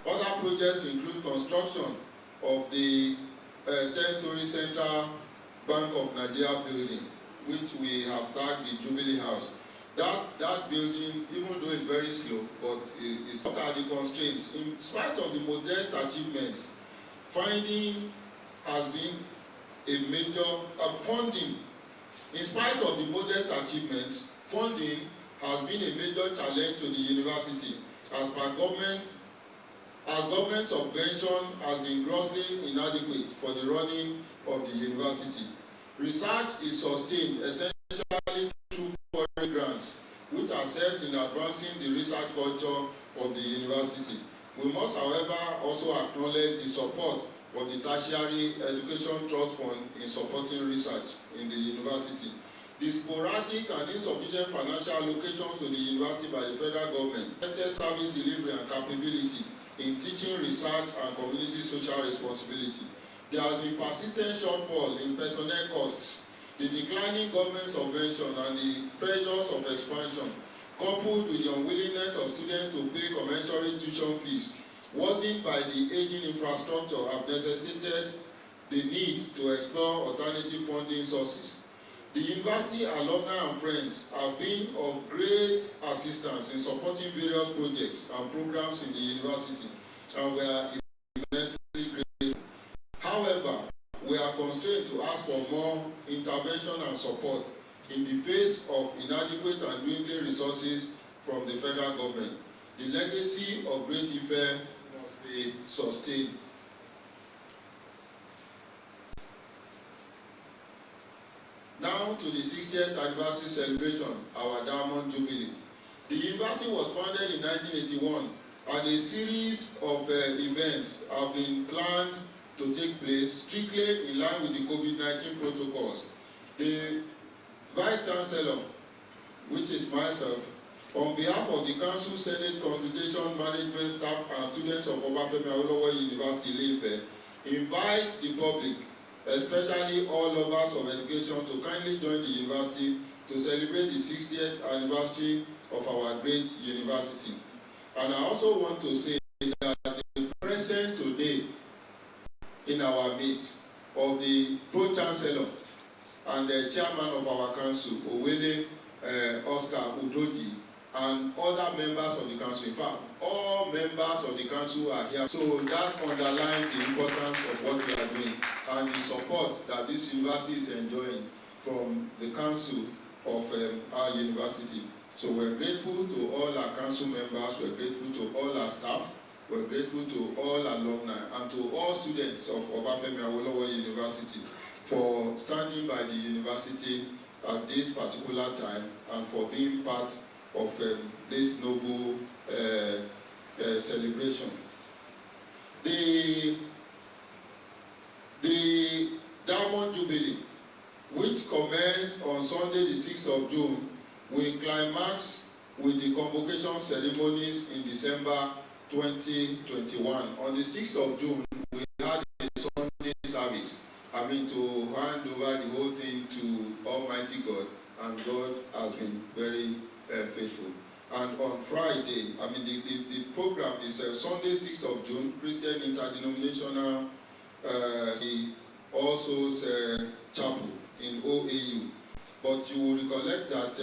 Other projects include construction of the 10-story Central Bank of Nigeria building, which we have tagged the Jubilee House. That building, even though it's very slow, but it's what are the constraints. In spite of the modest achievements, funding has been a major funding. In spite of the modest achievements, funding has been a major challenge to the university as government subvention has been grossly inadequate for the running of the university. Research is sustained essentially through foreign grants, which are helped in advancing the research culture of the university. We must, however, also acknowledge the support of the Tertiary Education Trust Fund in supporting research in the university. The sporadic and insufficient financial allocations to the university by the federal government affected service delivery and capability in teaching, research, and community social responsibility. There has been persistent shortfall in personnel costs. The declining government subvention and the pressures of expansion, coupled with the unwillingness of students to pay commensurate tuition fees, worsened by the aging infrastructure, have necessitated the need to explore alternative funding sources. The university alumni and friends have been of great assistance in supporting various projects and programs in the university, and we are immensely grateful. However, we are constrained to ask for more intervention and support in the face of inadequate and dwindling resources from the federal government. The legacy of Great Ife must be sustained. Now to the 60th anniversary celebration, our Diamond Jubilee. The university was founded in 1981, and a series of events have been planned to take place strictly in line with the COVID-19 protocols. The Vice Chancellor, which is myself, on behalf of the Council, Senate, Congregation, Management, Staff, and students of Obafemi Awolowo University, Ile-Ife, invites the public, especially all lovers of education, to kindly join the university to celebrate the 60th anniversary of our great university. And I also want to say that the presence today in our midst of the Pro-Chancellor and the Chairman of our Council, Owele Oscar Udoji, and other members of the Council, in fact, all members of the Council are here. So that underlines the importance of what we are doing and the support that this university is enjoying from the Council of our university. So we're grateful to all our Council members, we're grateful to all our staff, we're grateful to all alumni and to all students of Obafemi Awolowo University for standing by the university at this particular time and for being part of this noble celebration. The Diamond Jubilee, which commenced on Sunday the 6th of June, will climax with the convocation ceremonies in December 2021. On the 6th of June, we had a Sunday service, to hand over the whole thing to Almighty God, and God has been very faithful. And on Friday, the program is Sunday 6th of June, Christian Interdenominational also Chapel in OAU. but you will recollect that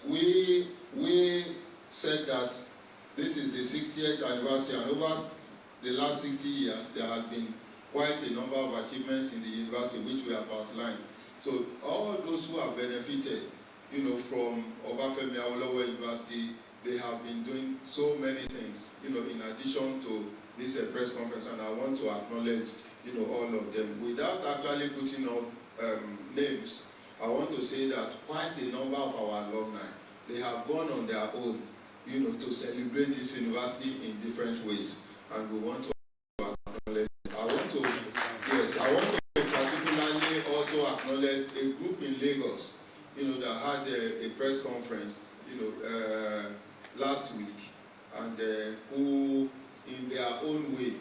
we said that this is the 60th anniversary, and over the last 60 years, there have been quite a number of achievements in the university which we have outlined. So all those who have benefited, from Obafemi Awolowo University, they have been doing so many things, in addition to this press conference, and I want to acknowledge, all of them. Without actually putting up names, I want to say that quite a number of our alumni, they have gone on their own, to celebrate this university in different ways, and we want to acknowledge. I want to particularly also acknowledge a group in Lagos, that had a press conference, last week, and who, in their own way,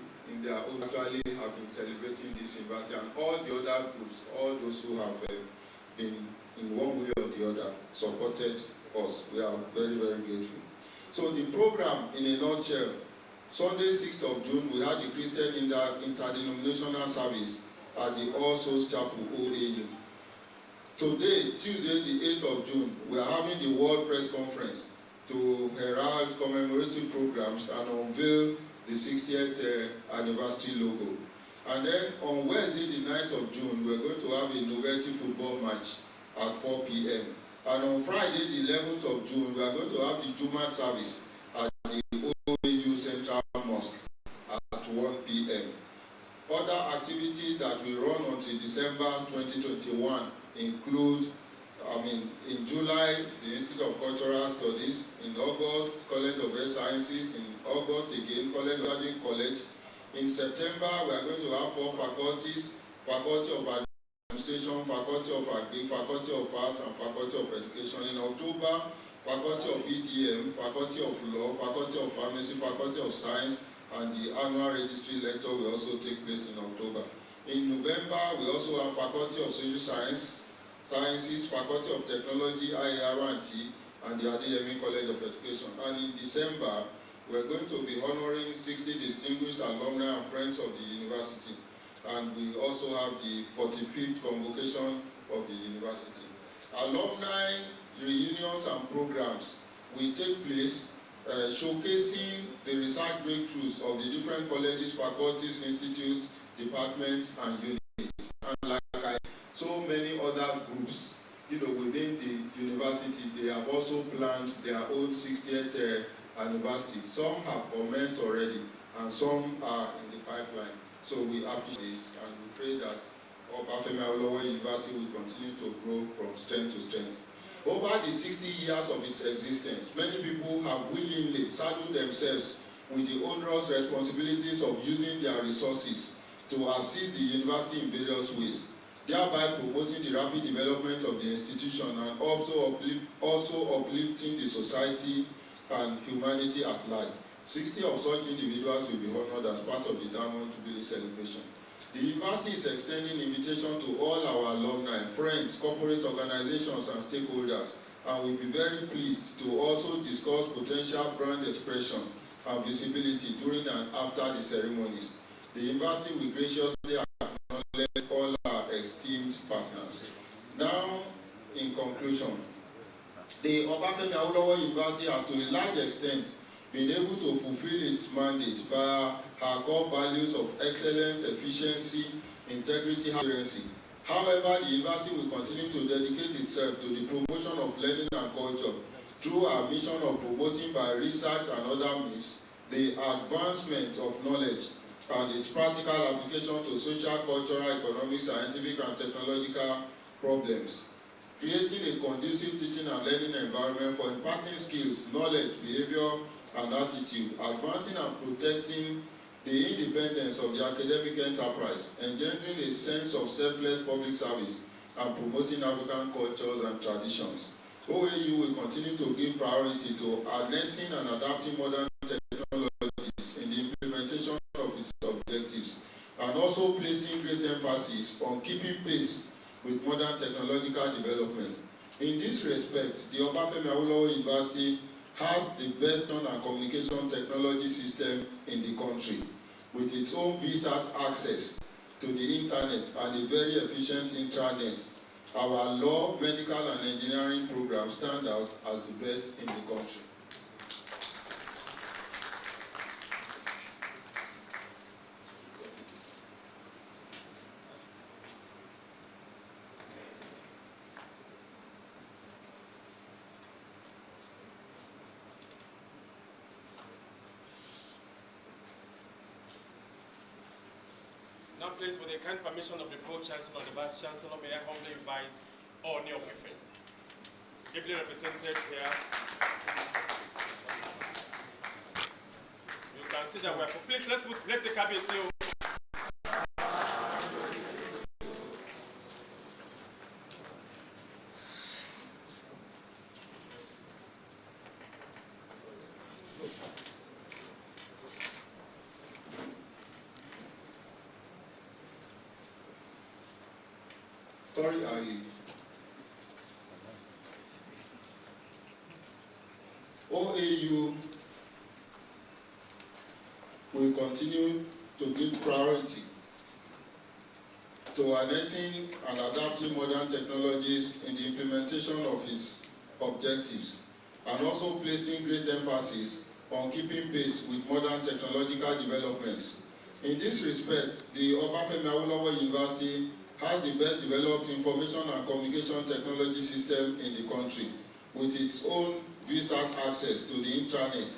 actually have been celebrating this university, and all the other groups, all those who have been in one way or the other supported us. We are very, very grateful. So the program, in a nutshell, Sunday, 6th of June, we had the Christian interdenominational service at the All Souls Chapel, OAU. Today, Tuesday, the 8th of June, we are having the World Press Conference to herald commemorative programs and unveil the 60th anniversary logo. And then on Wednesday, the 9th of June, we're going to have a novelty football match at 4 p.m. And on Friday, the 11th of June, we are going to have the Jumat service at the OAU Central Mosque at 1 p.m. Other activities that will run until December 2021 include, in July, the Institute of Cultural Studies. In August, College of Health Sciences. In August again, College. In September, we are going to have 4 faculties: Faculty of Administration, Faculty of Agri, Faculty of Arts, and Faculty of Education. In October, Faculty of EGM, Faculty of Law, Faculty of Pharmacy, Faculty of Science, and the annual registry lecture will also take place in October. In November, we also have Faculty of Social Sciences, Faculty of Technology, IAR&T, and the Adeyemi College of Education. And in December, we're going to be honoring 60 distinguished alumni and friends of the university. And we also have the 45th convocation of the university. Alumni reunions and programs will take place showcasing the research breakthroughs of the different colleges, faculties, institutes, departments, and units. And like so many other groups, within the university, they have also planned their own 60th anniversary. Some have commenced already, and some are in the pipeline. So we appreciate this, and we pray that Obafemi Awolowo University will continue to grow from strength to strength. Over the 60 years of its existence, many people have willingly saddled themselves with the onerous responsibilities of using their resources to assist the university in various ways, thereby promoting the rapid development of the institution and also uplifting the society and humanity at large. 60 of such individuals will be honored as part of the Diamond Jubilee celebration. The university is extending invitation to all our alumni, friends, corporate organizations, and stakeholders, and will be very pleased to also discuss potential brand expression and visibility during and after the ceremonies. The university will graciously acknowledge all our esteemed partners. Now, in conclusion, the Obafemi Awolowo University has to a large extent been able to fulfill its mandate via her core values of excellence, efficiency, integrity, and transparency. However, the university will continue to dedicate itself to the promotion of learning and culture through our mission of promoting by research and other means the advancement of knowledge and its practical application to social, cultural, economic, scientific, and technological problems, creating a conducive teaching and learning environment for imparting skills, knowledge, behavior, and attitude, advancing and protecting the independence of the academic enterprise, engendering a sense of selfless public service, and promoting African cultures and traditions. OAU will continue to give priority to harnessing and adapting modern technologies in the implementation of its objectives, and also placing great emphasis on keeping pace with modern technological development. In this respect, the Obafemi Awolowo University has the best known and communication technology system in the country, with its own VSAT access to to the internet and a very efficient intranet. Our law, medical, and engineering programs stand out as the best in the country. Now, please, with the kind permission of the Pro-Chancellor and the Vice-Chancellor, may I humbly invite all Neofife, ably represented here. You can see that we're, please, let's say KBC. Sorry, OAU will continue to give priority to harnessing and adapting modern technologies in the implementation of its objectives, and also placing great emphasis on keeping pace with modern technological developments. In this respect, the Obafemi Awolowo University has the best developed information and communication technology system in the country, with its own VSAT access to the internet,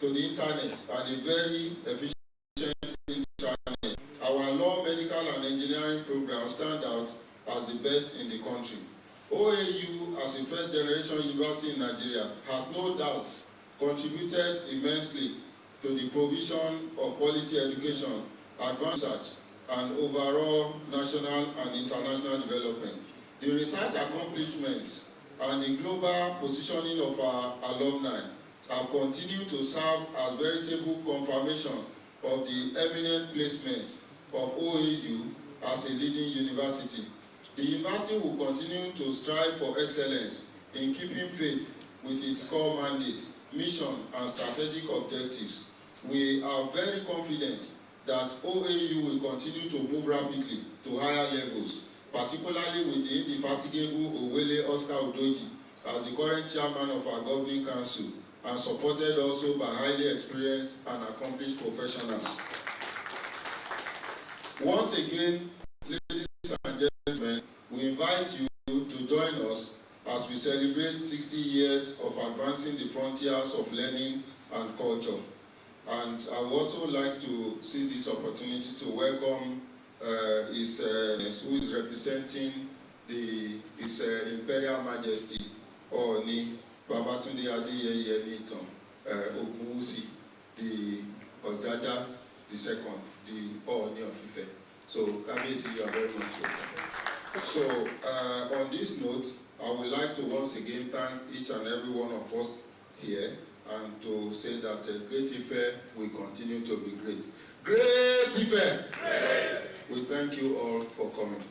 and a very efficient intranet. Our law, medical, and engineering programs stand out as the best in the country. OAU, as a first-generation university in Nigeria, has no doubt contributed immensely to the provision of quality education, advanced research, and overall national and international development. The research accomplishments and the global positioning of our alumni have continued to serve as veritable confirmation of the eminent placement of OAU as a leading university. The university will continue to strive for excellence in keeping faith with its core mandate, mission, and strategic objectives. We are very confident that OAU will continue to move rapidly to higher levels, particularly with the indefatigable Owele Oscar Udoji as the current chairman of our governing council, and supported also by highly experienced and accomplished professionals. Once again, ladies and gentlemen, we invite you to join us as we celebrate 60 years of advancing the frontiers of learning and culture. And I would also like to seize this opportunity to welcome His who is representing His Imperial Majesty Ooni Babatunde Adeyeye Enitan Ogunwusi, the Ojaja II, the Ooni of Ife. So, Kabiyesi, you are very much welcome. So, on this note, I would like to once again thank each and every one of us here, and to say that Great Ife will continue to be great. Great Ife! Great. We thank you all for coming.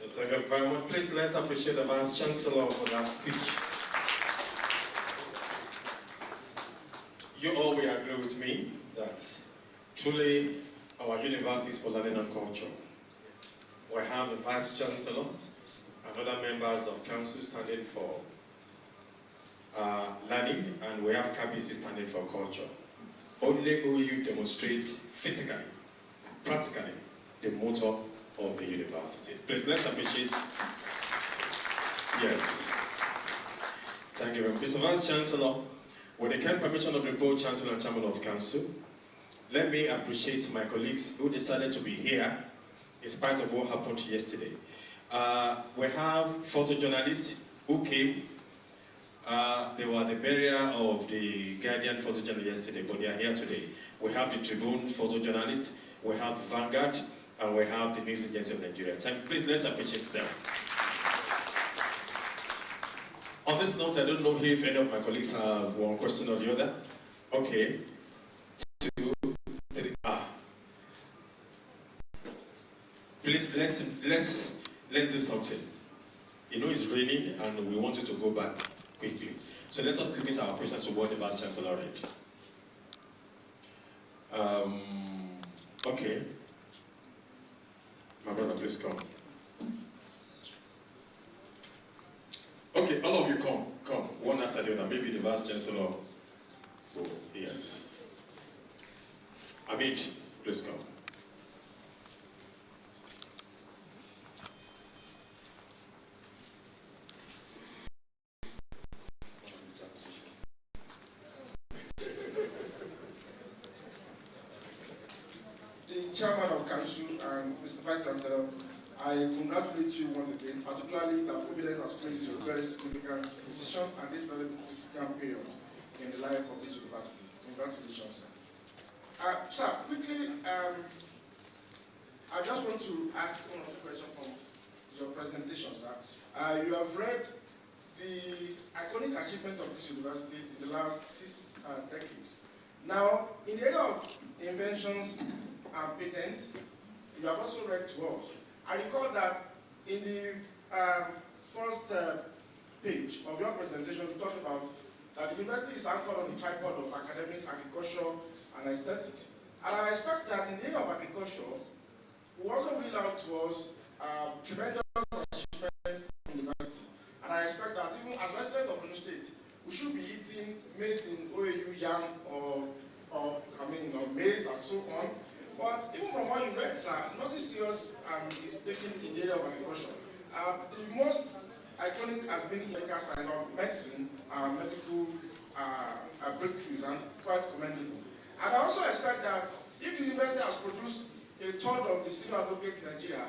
Thank you very much. Please let's appreciate the Vice Chancellor for that speech. You all will agree with me that truly our university is for learning and culture. We have the Vice Chancellor and other members of council standing for learning, and we have KBC standing for culture. Only OAU demonstrates physically, practically, the motto of the university. Please, let's appreciate. Yes. Thank you very much. Mr. Vice Chancellor, with the kind permission of the Pro-Chancellor and Chairman of Council, let me appreciate my colleagues who decided to be here in spite of what happened yesterday. We have photojournalists who came. They were the barrier of the Guardian photojournalist yesterday, but they are here today. We have the Tribune photojournalist. We have Vanguard. and we have the News Agency of Nigeria. Please, let's appreciate them. On this note, I don't know if any of my colleagues have one question or the other. Okay. 2, 3. Please, let's do something. You know it's raining, and we want you to go back quickly. So let us limit our questions to what the Vice Chancellor read. Okay. My brother, please come. Okay, all of you come, one after the other. Maybe the Vice Chancellor. Oh, yes. Amit, please come. The Chairman of Council and Mr. Vice Chancellor, I congratulate you once again, particularly that Providence has placed you a very significant position at this very significant period in the life of this university. Congratulations, sir. Sir, quickly, I just want to ask one or two questions from your presentation, sir. You have read the iconic achievement of this university in the last 6 decades. Now, in the area of inventions and patents, you have also read to us. I recall that in the first page of your presentation, you talked about that the university is anchored on the tripod of academics, agriculture, and aesthetics. And I expect that in the area of agriculture, we also will out to us tremendous achievements in the university. And I expect that even as residents of Ondo State, we should be eating made in OAU yam or maize and so on. But even from what you read, sir, nothing serious is taken in the area of agriculture. The most iconic has been in medical science or medicine, medical breakthroughs, and quite commendable. And I also expect that if the university has produced a third of the senior advocates in Nigeria,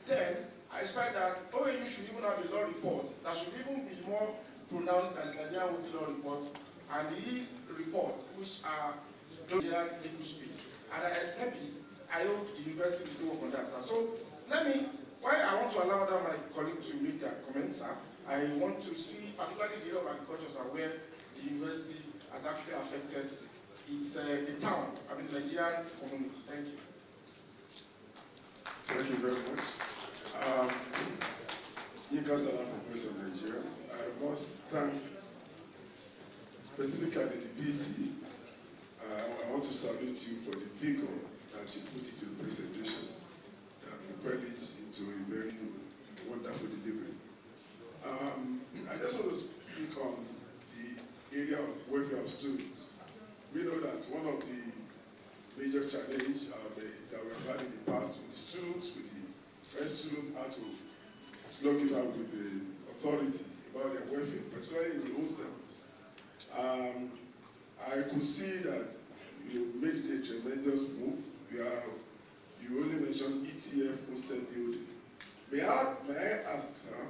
then I expect that OAU should even have a law report that should even be more pronounced than the Nigerian Weekly Law Report and the reports, which are Nigerian legal space. And I hope the university will still work on that, sir. So why I want to allow my colleague to make their comments, sir, I want to see, particularly the area of agriculture, sir, where the university has actually affected its the town, the Nigerian community. Thank you. Thank you very much. Yinka Salam from Voice of Nigeria. I must thank specifically the VC. I want to salute you for the vigor that you put into the presentation that prepared it into a very wonderful delivery. I just want to speak on the area of welfare of students. We know that one of the major challenges that we have had in the past with the students, when students had to slug it out with the authority about their welfare, particularly in the hostels. I could see that you made a tremendous move. You only mentioned ETF hostel building. May I ask, sir,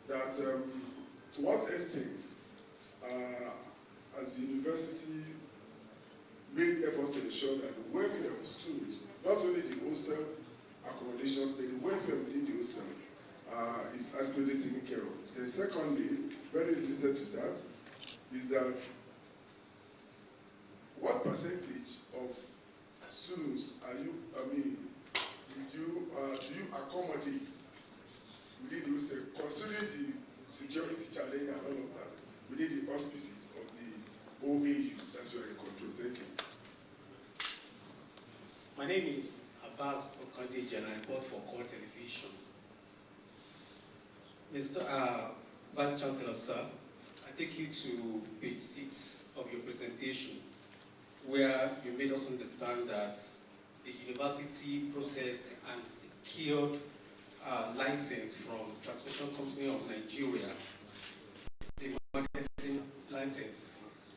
that to what extent has the university made effort to ensure that the welfare of students, not only the hostel accommodation, but the welfare within the hostel is adequately taken care of? Then secondly, very related to that, is that what percentage of students do you accommodate within the hostel, considering the security challenge and all of that, within the auspices of the OAU that you are in control? Thank you. My name is Abbas Okandeji and I report for Core Television. Mr. Vice Chancellor, sir, I take you to page 6 of your presentation, where you made us understand that the university processed and secured a license from Transmission Company of Nigeria, the marketing license,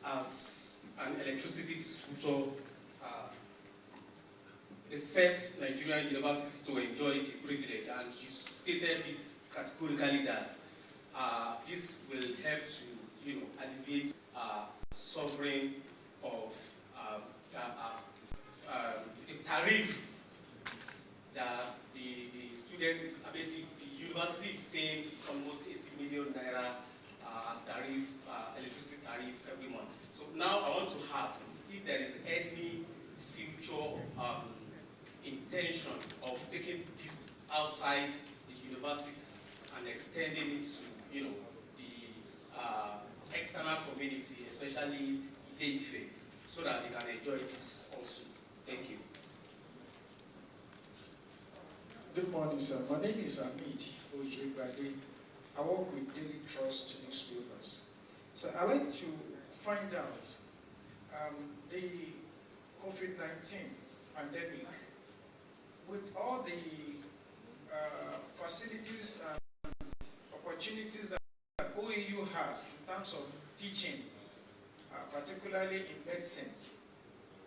as an electricity distributor, the first Nigerian university to enjoy the privilege, and you stated it categorically that this will help to, alleviate suffering of a tariff that future intention of taking this outside the university and extending it to, the external community, especially Ile-Ife, so that they can enjoy this also. Thank you. Good morning, sir. My name is Amit Ojibade. I work with Daily Trust newspapers. So I'd like to find out the COVID-19 pandemic, with all the facilities and opportunities that OAU has in terms of teaching, particularly in medicine.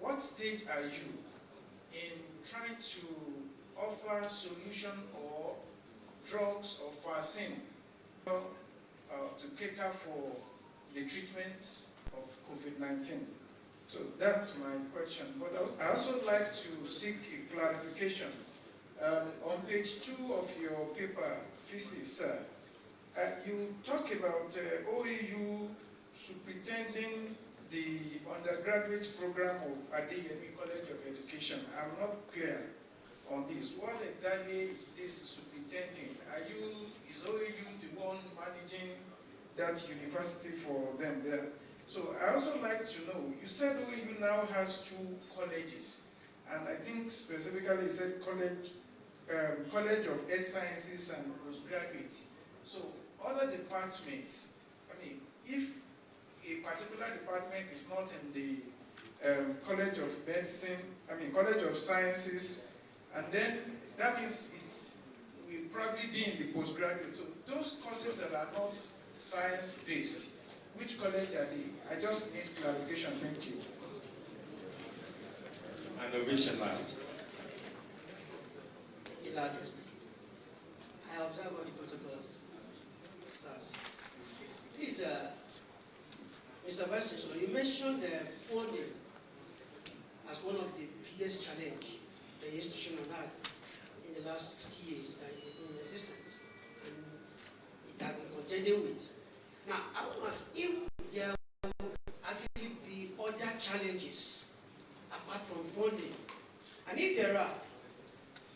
What stage are you in trying to offer solution or drugs or vaccine to cater for the treatment of COVID-19? So that's my question. But I also like to seek a clarification. On page 2 of your paper, thesis, sir, you talk about OAU superintending the undergraduate program of Adeyemi College of Education. I'm not clear on this. What exactly is this superintending? Is OAU the one managing that university for them there? So I also like to know, you said OAU now has 2 colleges, and I think specifically you said College of Earth Sciences and Postgraduate. So other departments, I mean, if a particular department is not in the College of Medicine, College of Sciences, and then that means it will probably be in the postgraduate. So those courses that are not science-based, which college are they? I just need clarification. Thank you. Innovation last. The largest. I observe all the protocols. SARS. Please, Mr. Vice Chancellor, you mentioned funding as one of the biggest challenges the institution has had in the last 60 years in existence, and it has been contending with. Now, I want to ask if there will actually be other challenges apart from funding, and if there are,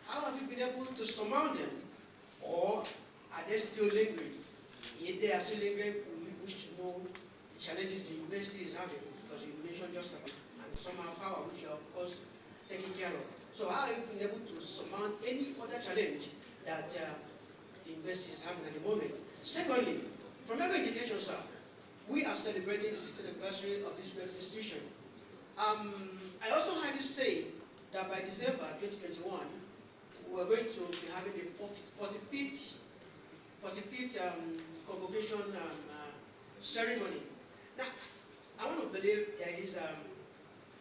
how have you been able to surmount them, or are they still lingering? If they are still lingering, we wish to know the challenges the university is having, because you mentioned just about, and some power, which you are of course taking care of. So how have you been able to surmount any other challenge that the university is having at the moment? Secondly, from every indication, sir, we are celebrating the 60th anniversary of this great institution. I also heard you say that by December 2021, we are going to be having the 45th convocation ceremony. Now, I want to believe there's a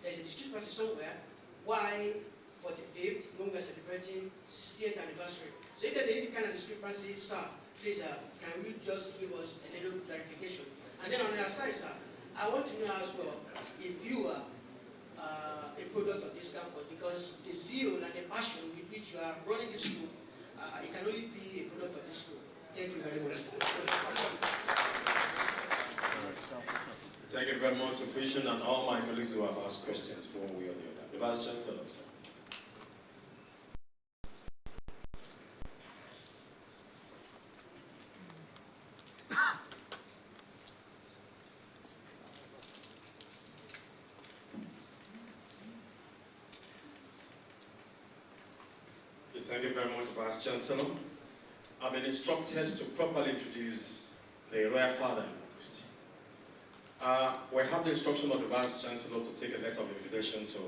discrepancy somewhere why 45th when we are celebrating 60th anniversary. So if there's any kind of discrepancy, sir, please, can we just give us a little clarification? And then on the other side, sir, I want to know as well if you are a product of this campus, because the zeal and the passion with which you are running the school, it can only be a product of this school. Thank you very much. Thank you very much, Official, and all my colleagues who have asked questions one way or the other. The Vice Chancellor, sir. Thank you very much, Vice Chancellor. I've been instructed to properly introduce the Royal Father in the University. We have the instruction of the Vice Chancellor to take a letter of invitation to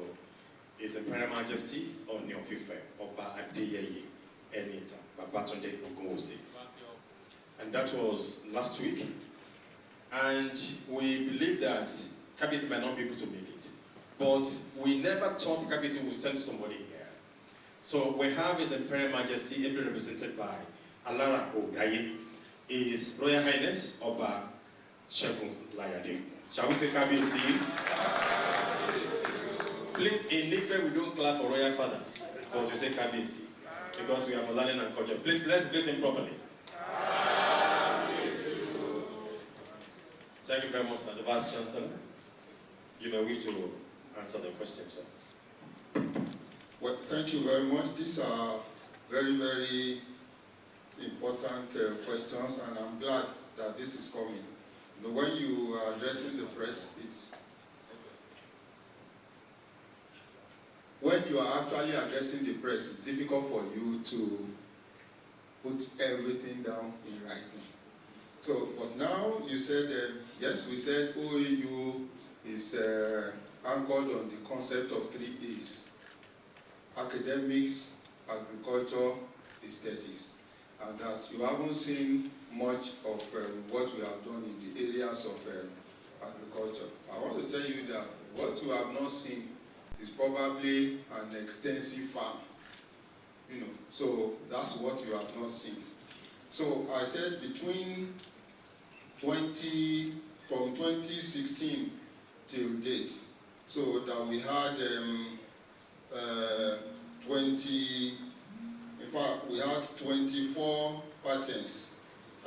His Imperial Majesty Oni of Ife, Oba Adeyeye Enita Babatunde Ogunwusi. And that was last week. And we believe that Kabisi might not be able to make it. But we never thought Kabisi would send somebody here. So we have His Imperial Majesty, ably represented by Alara Ogaye, His Royal Highness Oba Segun Layade. Shall we say Kabisi? Please, in Ife, we don't clap for royal fathers, but we say Kabisi, because we are for learning and culture. Please, let's greet him properly. Thank you very much, sir. The Vice Chancellor. You may wish to answer the question, sir. Well, thank you very much. These are very, very important questions, and I'm glad that this is coming. You know, when you are addressing the press, when you are actually addressing the press, it's difficult for you to put everything down in writing. So, but now you said, yes, we said OAU is anchored on the concept of 3 A's: academics, agriculture, aesthetics, and that you haven't seen much of what we have done in the areas of agriculture. I want to tell you that what you have not seen is probably an extensive farm, you know, so that's what you have not seen. So I said from 2016 till date, so that we had we had 24 patents,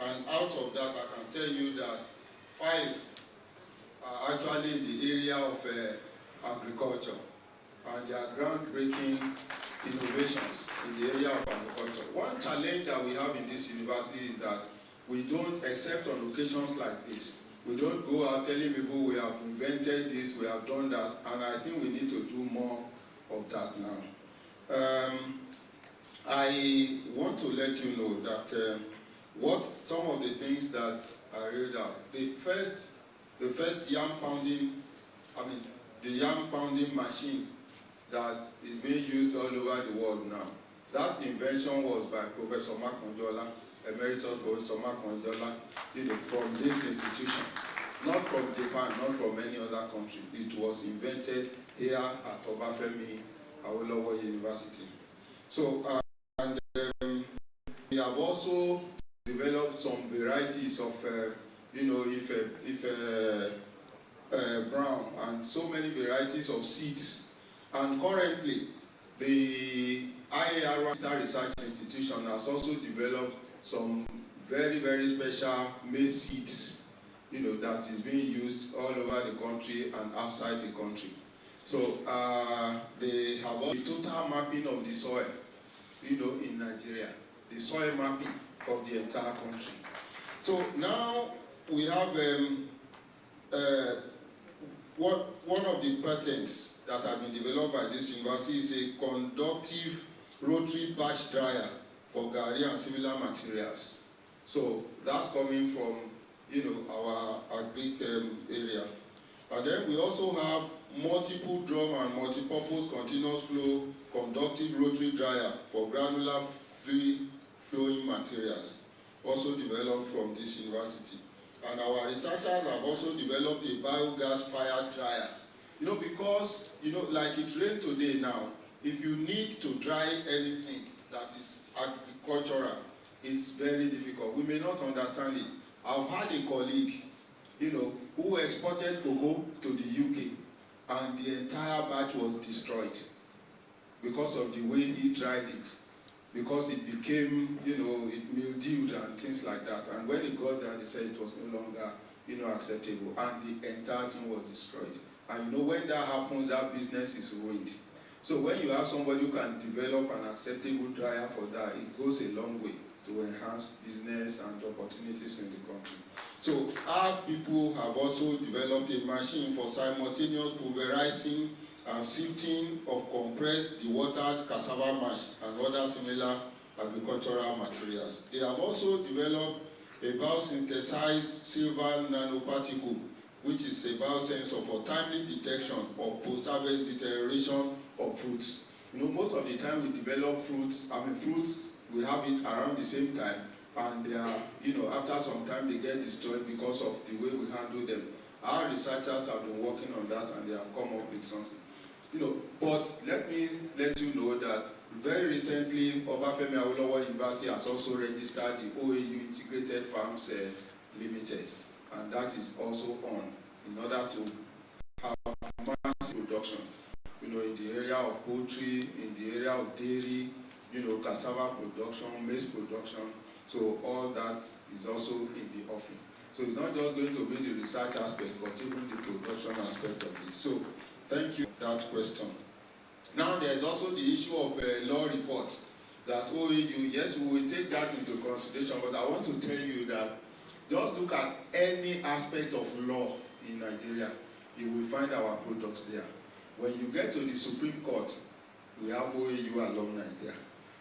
and out of that I can tell you that 5 are actually in the area of agriculture, and they are groundbreaking innovations in the area of agriculture. One challenge that we have in this university is that we don't, except on occasions like this, we don't go out telling people we have invented this, we have done that, and I think we need to do more of that now. I want to let you know that what some of the things that I read out. The first yam pounding, the yam pounding machine that is being used all over the world now. That invention was by Professor Makonjola, Emeritus Professor Makonjola, from this institution, not from Japan, not from any other country. It was invented here at Obafemi Awolowo University. So, we have also developed some varieties of, brown, and so many varieties of seeds. And currently, the IAR Research Institution has also developed some very, very special maize seeds, that is being used all over the country and outside the country. So they have the total mapping of the soil, in Nigeria, the soil mapping of the entire country. So now we have one of the patents that have been developed by this university is a conductive rotary batch dryer for garri and similar materials. So that's coming from, our agric area. And then we also have multiple drum and multi-purpose continuous flow conductive rotary dryer for granular free flowing materials, also developed from this university. And our researchers have also developed a biogas fire dryer. Because, like it rained today now, if you need to dry anything that is agricultural, it's very difficult. We may not understand it. I've had a colleague, who exported cocoa to the UK, and the entire batch was destroyed because of the way he dried it, because it became, it mildewed and things like that. And when it got there, they said it was no longer, acceptable, and the entire thing was destroyed. And when that happens, that business is ruined. So when you have somebody who can develop an acceptable dryer for that, it goes a long way to enhance business and opportunities in the country. So our people have also developed a machine for simultaneous pulverizing and sifting of compressed dewatered cassava mash and other similar agricultural materials. They have also developed a biosynthesized silver nanoparticle, which is a biosensor for timely detection of post-harvest deterioration of fruits. Most of the time we develop fruits, we have it around the same time, and they are, after some time they get destroyed because of the way we handle them. Our researchers have been working on that, and they have come up with something. But let me let you know that very recently, Obafemi Awolowo University has also registered the OAU Integrated Farms Limited, and that is also on, in order to have massive production, in the area of poultry, in the area of dairy, cassava production, maize production. So all that is also in the offing. So it's not just going to be the research aspect, but even the production aspect of it. So thank you for that question. Now there is also the issue of law reports that OAU, yes, we will take that into consideration, but I want to tell you that just look at any aspect of law in Nigeria, you will find our products there. When you get to the Supreme Court, we have OAU alumni there.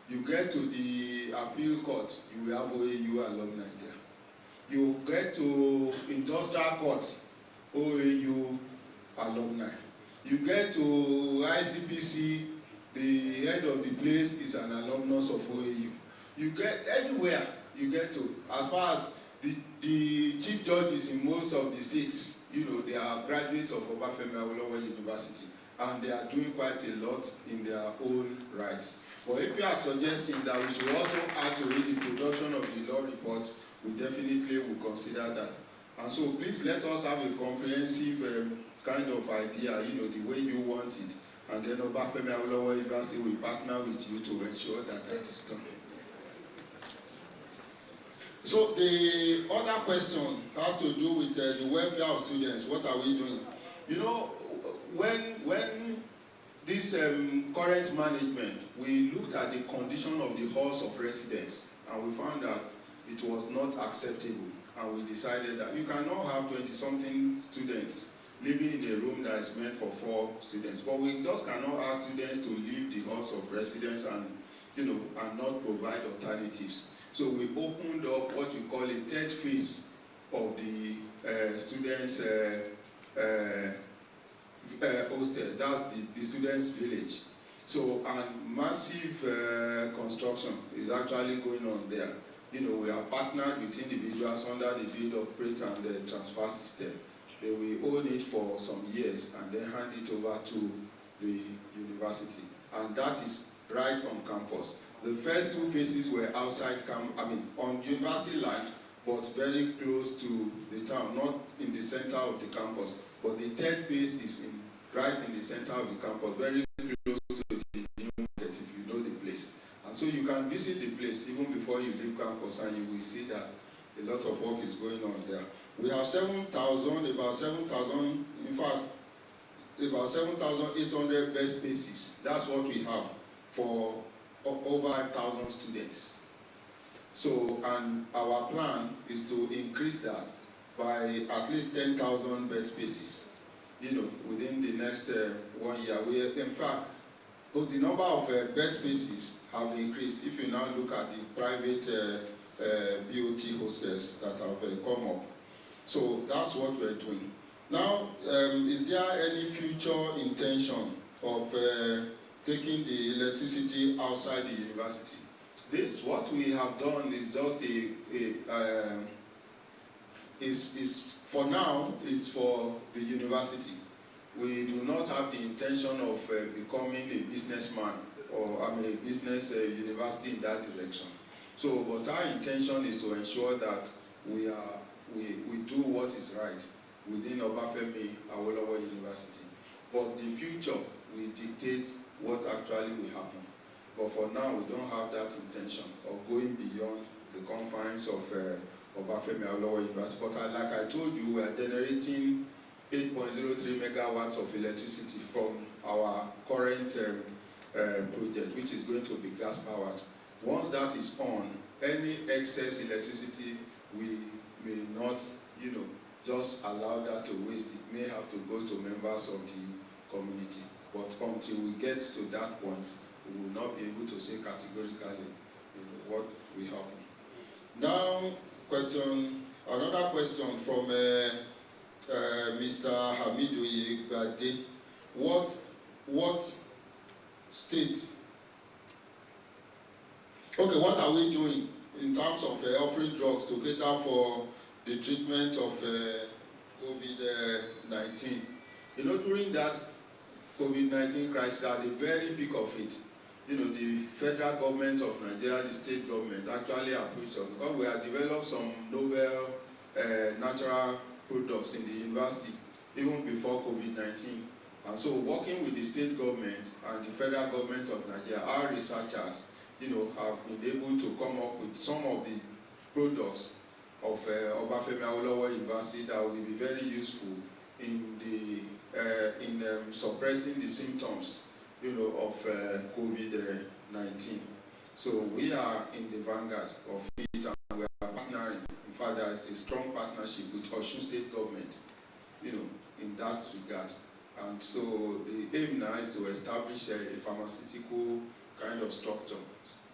You get to the Appeal Court, you will have OAU alumni there. You get to Industrial Court, OAU alumni. You get to ICPC, the head of the place is an alumnus of OAU. You get anywhere you get to, as far as the chief judges in most of the states, you know, they are graduates of Obafemi Awolowo University, and they are doing quite a lot in their own rights. But if you are suggesting that we should also add to it the production of the law report, we definitely will consider that. And so please let us have a comprehensive kind of idea, you know, the way you want it. And then Obafemi Awolowo University will partner with you to ensure that that is done. So the other question has to do with the welfare of students. What are we doing? You know, when this current management, we looked at the condition of the halls of residence, and we found that it was not acceptable. And we decided that you cannot have 20-something students living in a room that is meant for 4 students. But we just cannot ask students to leave the halls of residence and, you know, and not provide alternatives. So we opened up what we call a 3rd phase of the students' hostel. That's the students' village. So, and massive construction is actually going on there. You know, we are partnered with individuals under the build, operate, and the transfer system. They will own it for some years and then hand it over to the university. And that is right on campus. The first 2 phases were outside on university land, but very close to the town, not in the center of the campus. But the 3rd phase is right in the center of the campus, very close to the new market, if you know the place. And so you can visit the place even before you leave campus, and you will see that a lot of work is going on there. We have 7,000, in fact, about 7,800 bed spaces. That's what we have for over 5,000 students. So, and our plan is to increase that by at least 10,000 bed spaces, you know, within the next 1 year. In fact, the number of bed spaces have increased. If you now look at the private BOT hostels that have come up. So that's what we're doing. Now, is there any future intention of taking the electricity outside the university? This, what we have done is just for now, it's for the university. We do not have the intention of becoming a businessman or a business university in that direction. So, but our intention is to ensure that we do what is right within Obafemi Awolowo University. But the future will dictate what actually will happen. But for now, we don't have that intention of going beyond the confines of Obafemi Awolowo University. But like I told you, we are generating 8.03 megawatts of electricity from our current project, which is going to be gas powered. Once that is on, any excess electricity, we may not, you know, just allow that to waste. It may have to go to members of the community. But until we get to that point, we will not be able to say categorically, you know, what will happen. Now, another question from Mr. Hamidu Yegbade. What states? Okay, what are we doing in terms of offering drugs to cater for the treatment of COVID-19? You know, during that COVID-19 crisis, at the very peak of it, you know, the federal government of Nigeria, the state government, actually approached us because we had developed some novel natural products in the university even before COVID-19. And so, working with the state government and the federal government of Nigeria, our researchers, you know, have been able to come up with some of the products of Obafemi Awolowo University that will be very useful in suppressing the symptoms of COVID-19. So we are in the vanguard of it, and we are partnering. In fact, there is a strong partnership with Osun State government, in that regard. And so the aim now is to establish a pharmaceutical kind of structure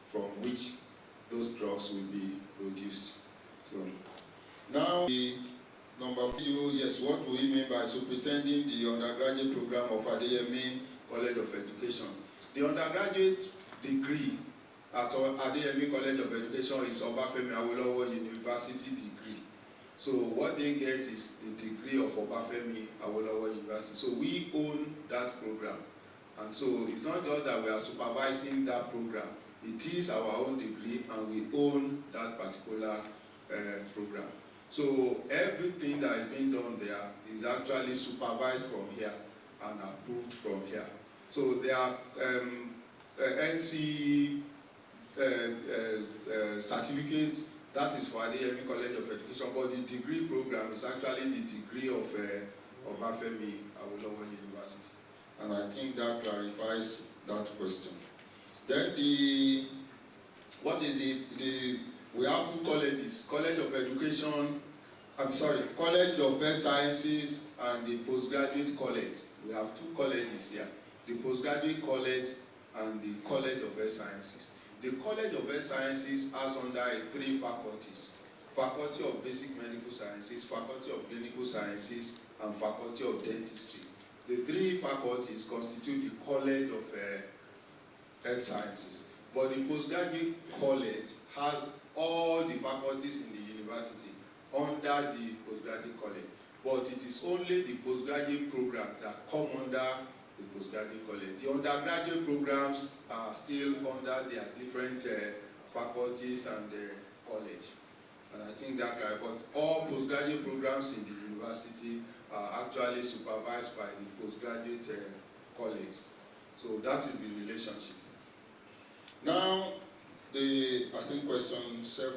from which those drugs will be produced. So now the number few, yes, what do we mean by superintending the undergraduate program of Adeyemi College of Education? The undergraduate degree at Adeyemi College of Education is Obafemi Awolowo University degree. So what they get is the degree of Obafemi Awolowo University. So we own that program. And so it's not just that we are supervising that program. It is our own degree, and we own that particular program. So everything that is being done there is actually supervised from here and approved from here. So there are NC certificates, that is for Adeyemi College of Education, but the degree program is actually the degree of Obafemi Awolowo University. And I think that clarifies that question. Then we have two colleges, College of Education, College of Health Sciences and the Postgraduate College. We have two colleges here, the Postgraduate College and the College of Health Sciences. The College of Health Sciences has under three faculties: Faculty of Basic Medical Sciences, Faculty of Clinical Sciences, and Faculty of Dentistry. The three faculties constitute the College of Health Sciences. But the Postgraduate College has all the faculties in the university under the Postgraduate College. But it is only the postgraduate programs that come under the Postgraduate College. The undergraduate programs are still under their different faculties and college. And I think that right. But all postgraduate programs in the university are actually supervised by the Postgraduate College. So that is the relationship. Now, I think question 7.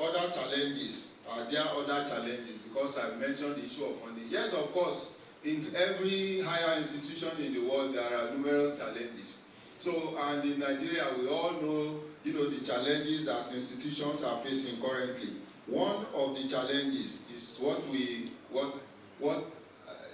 Other challenges. Are there other challenges? Because I mentioned the issue of funding. Yes, of course, in every higher institution in the world, there are numerous challenges. So, and in Nigeria, we all know, the challenges that institutions are facing currently. One of the challenges is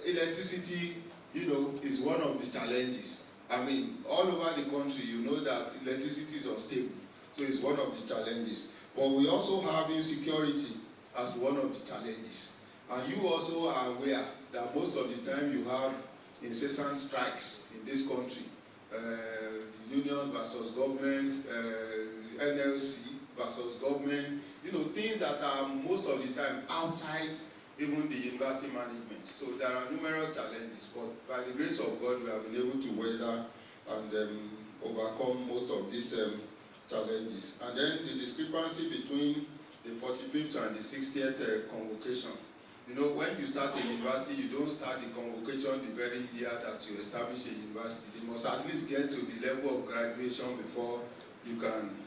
electricity, is one of the challenges. I mean, all over the country, that electricity is unstable. So it's one of the challenges. But we also have insecurity as one of the challenges. And you also are aware that most of the time you have incessant strikes in this country. The unions versus government, NLC versus government, things that are most of the time outside even the university management. So there are numerous challenges, but by the grace of God, we have been able to weather and overcome most of these challenges. And then the discrepancy between the 45th and the 60th convocation. When you start a university, you don't start the convocation the very year that you establish a university. You must at least get to the level of graduation before you can.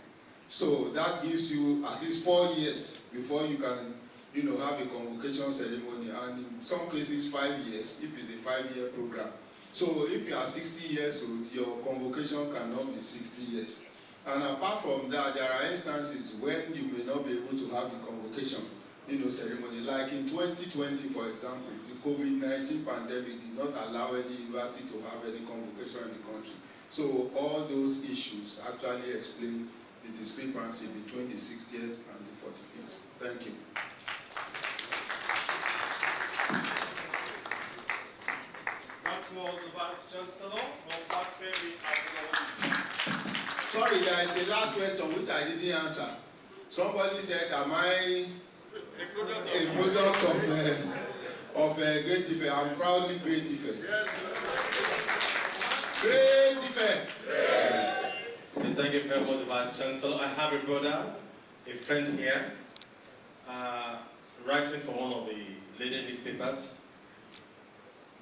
So that gives you at least 4 years before you can, have a convocation ceremony. And in some cases, 5 years, if it's a 5-year program. So if you are 60 years old, your convocation cannot be 60 years. And apart from that, there are instances when you may not be able to have the convocation, ceremony. Like in 2020, for example, the COVID-19 pandemic did not allow any university to have any convocation in the country. So all those issues actually explain the discrepancy between the 60th and the 45th. Thank you. That was the Vice Chancellor of Bafemi Awolowo. Sorry, there is a last question which I didn't answer. Somebody said, am I a product of Great Ife? I'm proudly Great Ife. Great Ife! Please thank you very much, Vice Chancellor. I have a brother, a friend here, writing for one of the leading newspapers.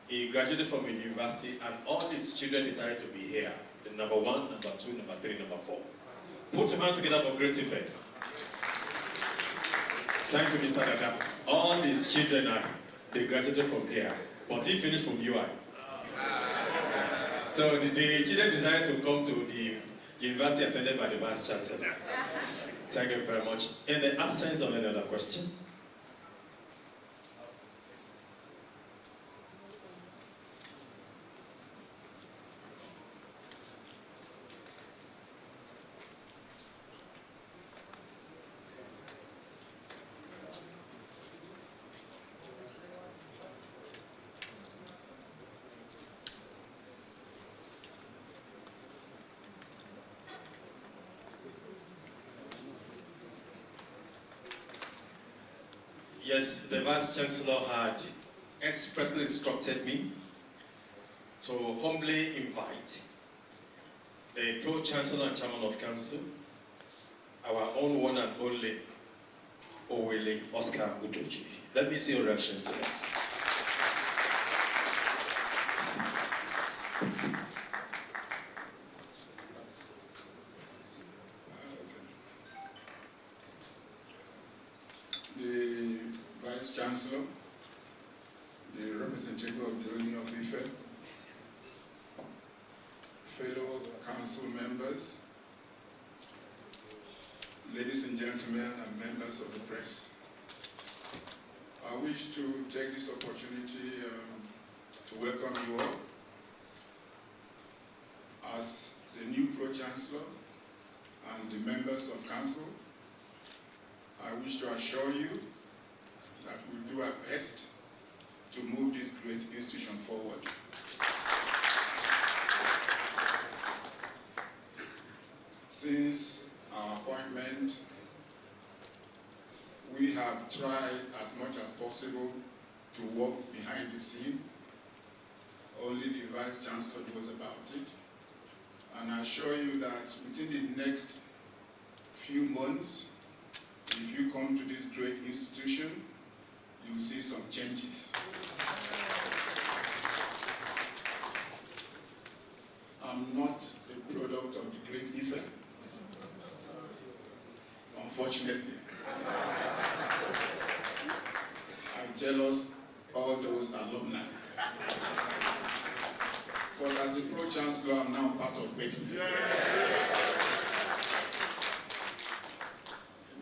He graduated from a university and all his children decided to be here. The number 1, number 2, number 3, number 4. Put your hands together for Great Ife. Thank you, Mr. Gaga. All his children they graduated from here, but he finished from UI. So the children decided to come to the university attended by the Vice Chancellor. Thank you very much. In the absence of any other question, yes, the Vice Chancellor had expressly instructed me to humbly invite the Pro-Chancellor and Chairman of Council, our own one and only OAU Oscar Udoji. Let me see your reactions to that. The Vice Chancellor, the representative of the OAU of Ife, fellow council members, ladies and gentlemen, and members of the press, I wish to take this opportunity to welcome you all as the new Pro-Chancellor and the members of council. I wish to assure you that we'll do our best to move this great institution forward. Since our appointment, we have tried as much as possible to work behind the scene. Only the Vice Chancellor knows about it. And I assure you that within the next few months, if you come to this great institution, you'll see some changes. I'm not a product of the great Ife, unfortunately. I'm jealous all those alumni. But as a Pro-Chancellor, I'm now part of great Ife.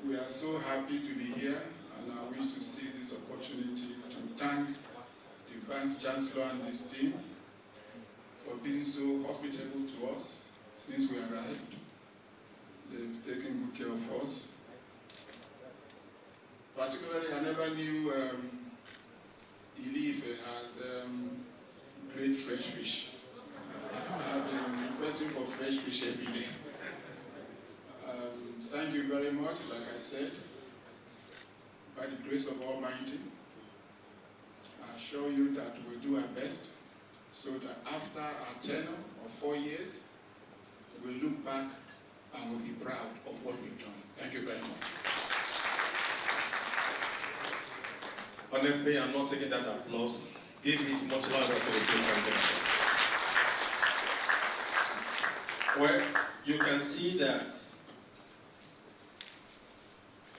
We are so happy to be here, and I wish to seize this opportunity to thank the Vice Chancellor and his team for being so hospitable to us since we arrived. They've taken good care of us. Particularly, I never knew Ilife has great fresh fish. I've been requesting for fresh fish every day. Thank you very much, like I said. By the grace of Almighty, I assure you that we'll do our best so that after our tenure of 4 years, we'll look back and we'll be proud of what we've done. Thank you very much. Honestly, I'm not taking that applause. Give it much louder to the Pro-Chancellor. Well, you can see that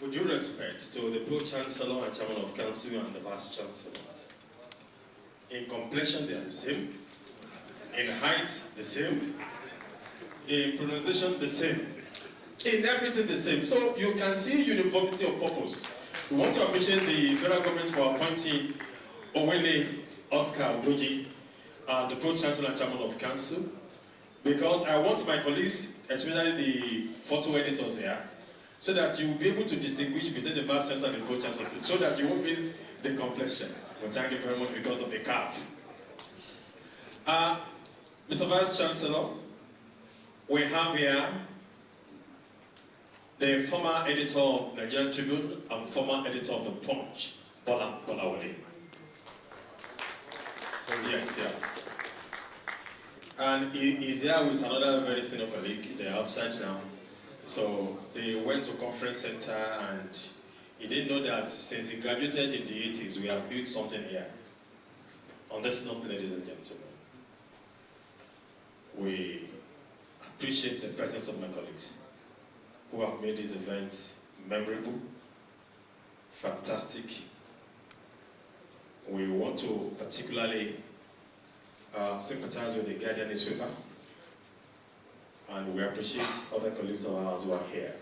with due respect to the Pro-Chancellor and Chairman of Council and the Vice Chancellor, in complexion they are the same, in height the same, in pronunciation the same, in everything the same. So you can see uniformity of purpose. We want to appreciate the federal government for appointing OAU Oscar Udoji as the Pro-Chancellor and Chairman of Council, because I want my colleagues, especially the photo editors here, so that you will be able to distinguish between the Vice Chancellor and the Pro-Chancellor, so that you won't miss the complexion. Well, thank you very much because of the cap. Mr. Vice Chancellor, we have here the former editor of Nigerian Tribune and former editor of the Punch, Bola Wale. Yes, yeah. And he is here with another very senior colleague. They're outside now. So they went to conference center, and he didn't know that since he graduated in the 80s, we have built something here. On this note, ladies and gentlemen, we appreciate the presence of my colleagues who have made this event memorable, fantastic. We want to particularly sympathize with the Guardian newspaper, and we appreciate other colleagues of ours who are here.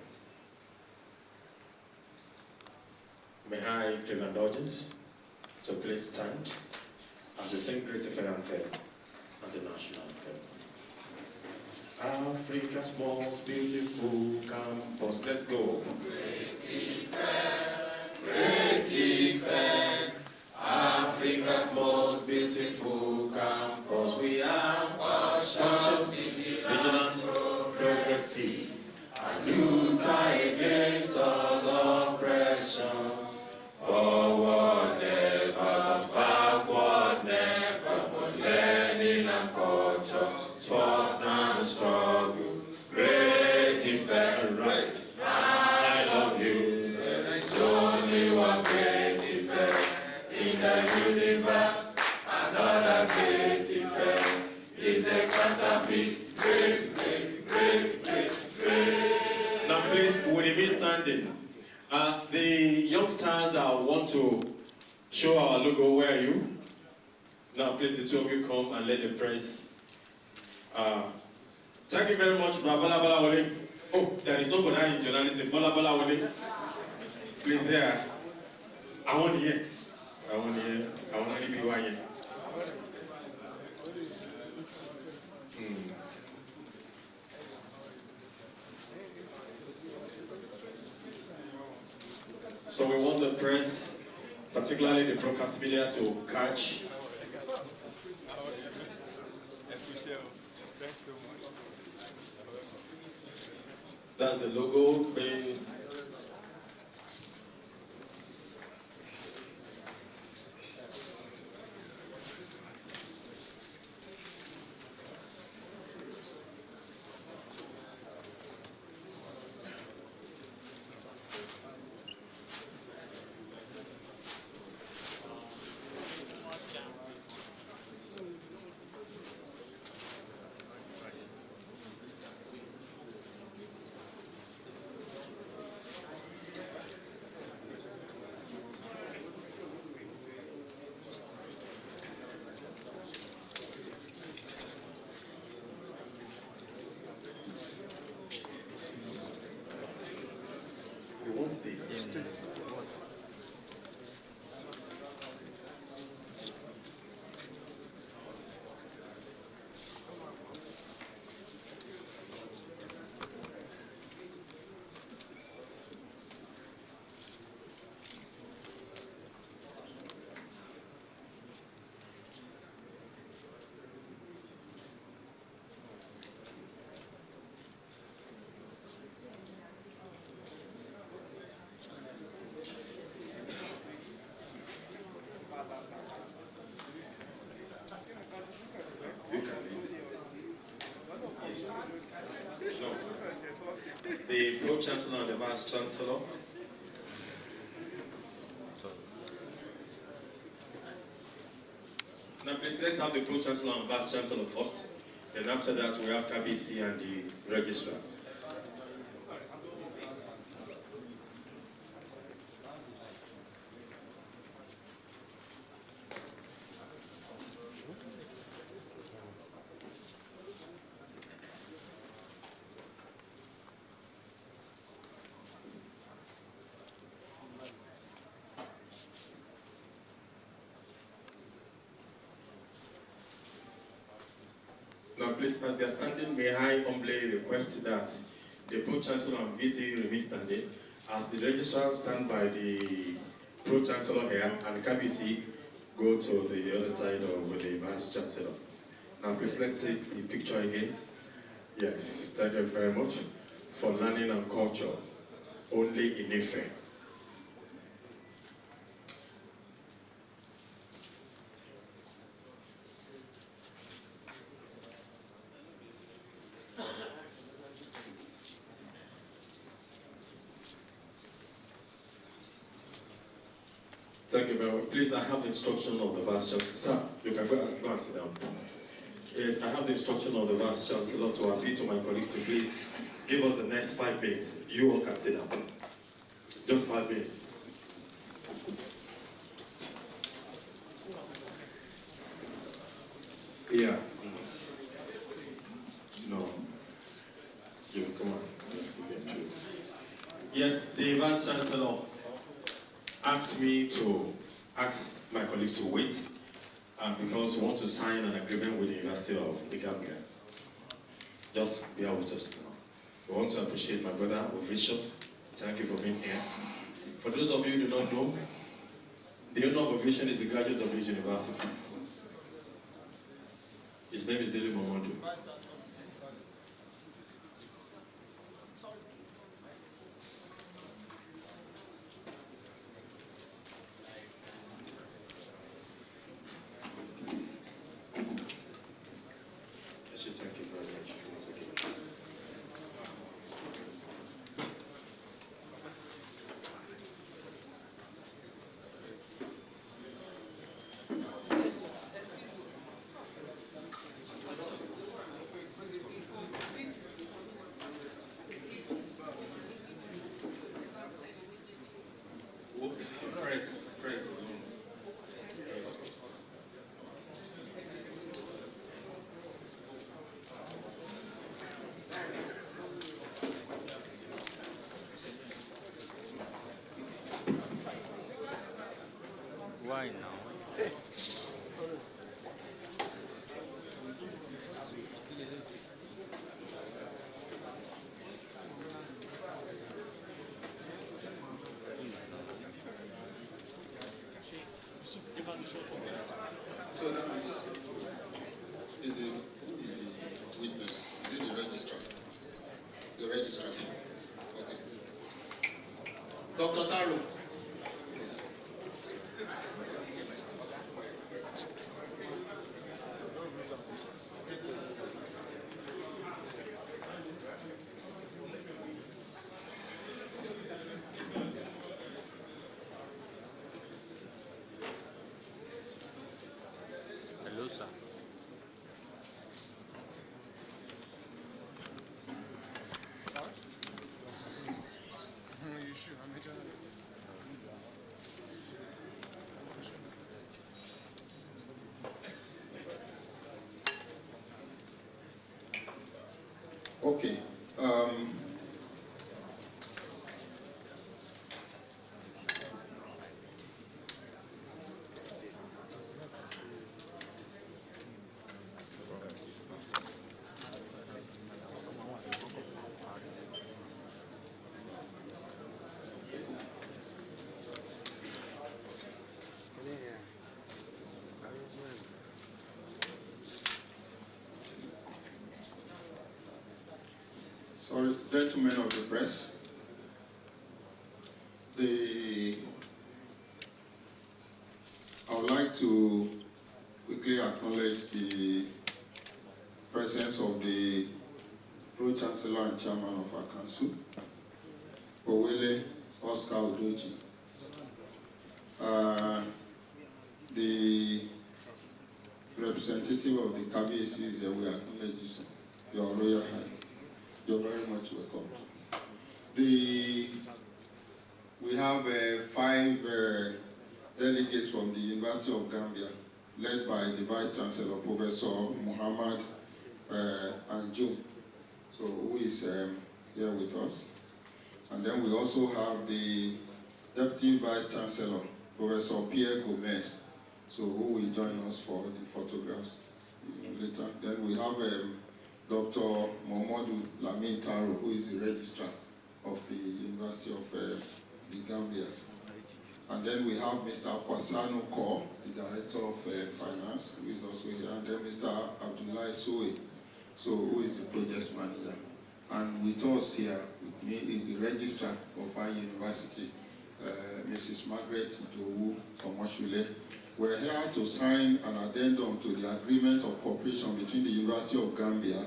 May I crave indulgence to please stand as we sing Great Fair Anthem and the National Anthem. Africa's most beautiful campus. Let's go. Great Fair, Africa's most beautiful campus. We are conscious, vigilant, progressive, and luther against all oppression. Forward never, but backward never, for learning and culture, sports and struggle, great effect and right. I love you, there is only one great effect in the universe. Another great effect is a counterfeit, great, great, great, great, great. Now please, would you be standing? The youngsters that want to show our logo, where are you? Now please, the two of you come and let the press. Thank you very much, Bala Wale. Oh, there is nobody in journalism. Bala Wale. Please, there. I want to hear. I want to hear. I want to be one here. So we want the press, particularly the broadcast media, to catch. Thanks so much. That's the logo being. The Pro-Chancellor and the Vice-Chancellor. Now please, let's have the Pro-Chancellor and Vice-Chancellor first. Then after that, we have KBC and the Registrar. Now please, as they are standing, may I humbly request that the Pro-Chancellor and VC remain standing, as the Registrar stand by the Pro-Chancellor here, and KBC go to the other side of the Vice-Chancellor. Now please, let's take the picture again. Yes, thank you very much for learning and culture, only in Ife. Thank you very much. Please, I have the instruction of the Vice Chancellor. Sir, you can go and sit down. Yes, I have the instruction of the Vice Chancellor to appeal to my colleagues to please give us the next 5 minutes. You all can sit down. Just 5 minutes. Yeah. No. You come on. Yes, the Vice Chancellor asked me to ask my colleagues to wait because we want to sign an agreement with the University of the Gambia. Just bear with us now. We want to appreciate my brother, Bishop. Thank you for being here. For those of you who do not know, the owner of Vision is a graduate of this university. His name is Dele Momodu. Thank you very much once again. Press. Why now? So that is the witness? Is it the registrar? The registrar. Okay. Dr. Taro. Hello, sir. You should. I'm a journalist. Okay. Sorry, gentlemen of the press, I would like to quickly acknowledge the presence of the Pro-Chancellor and Chairman of our Council, Owele Oscar Udoji. The representative of the KBAC is here. We acknowledge you, sir. Your Royal Highness. You're very much welcome. We have 5 delegates from the University of Gambia, led by the Vice Chancellor, Professor Muhammad Anjum, so who is here with us. And then we also have the Deputy Vice Chancellor, Professor Pierre Gomez, so who will join us for the photographs later. Then we have Dr. Momodu Lamin Taro, who is the registrar of the University of the Gambia. And then we have Mr. Kwasano Kor, the Director of Finance, who is also here. And then Mr. Abdullahi Soe, so who is the project manager. And with us here, with me, is the registrar of our university, Mrs. Margaret Dowu Omoshule. We're here to sign an addendum to the agreement of cooperation between the University of Gambia,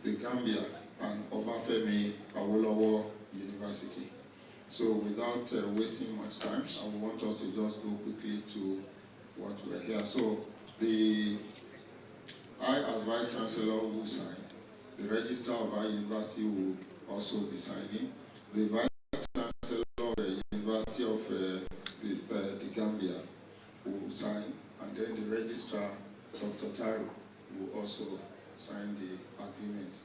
the Gambia, and Obafemi Awolowo University. So without wasting much time, I want us to just go quickly to what we're here. So I, as Vice Chancellor, will sign. The Registrar of our university will also be signing. The Vice Chancellor of the University of the Gambia will sign. And then the Registrar, Dr. Taro, will also sign the agreement.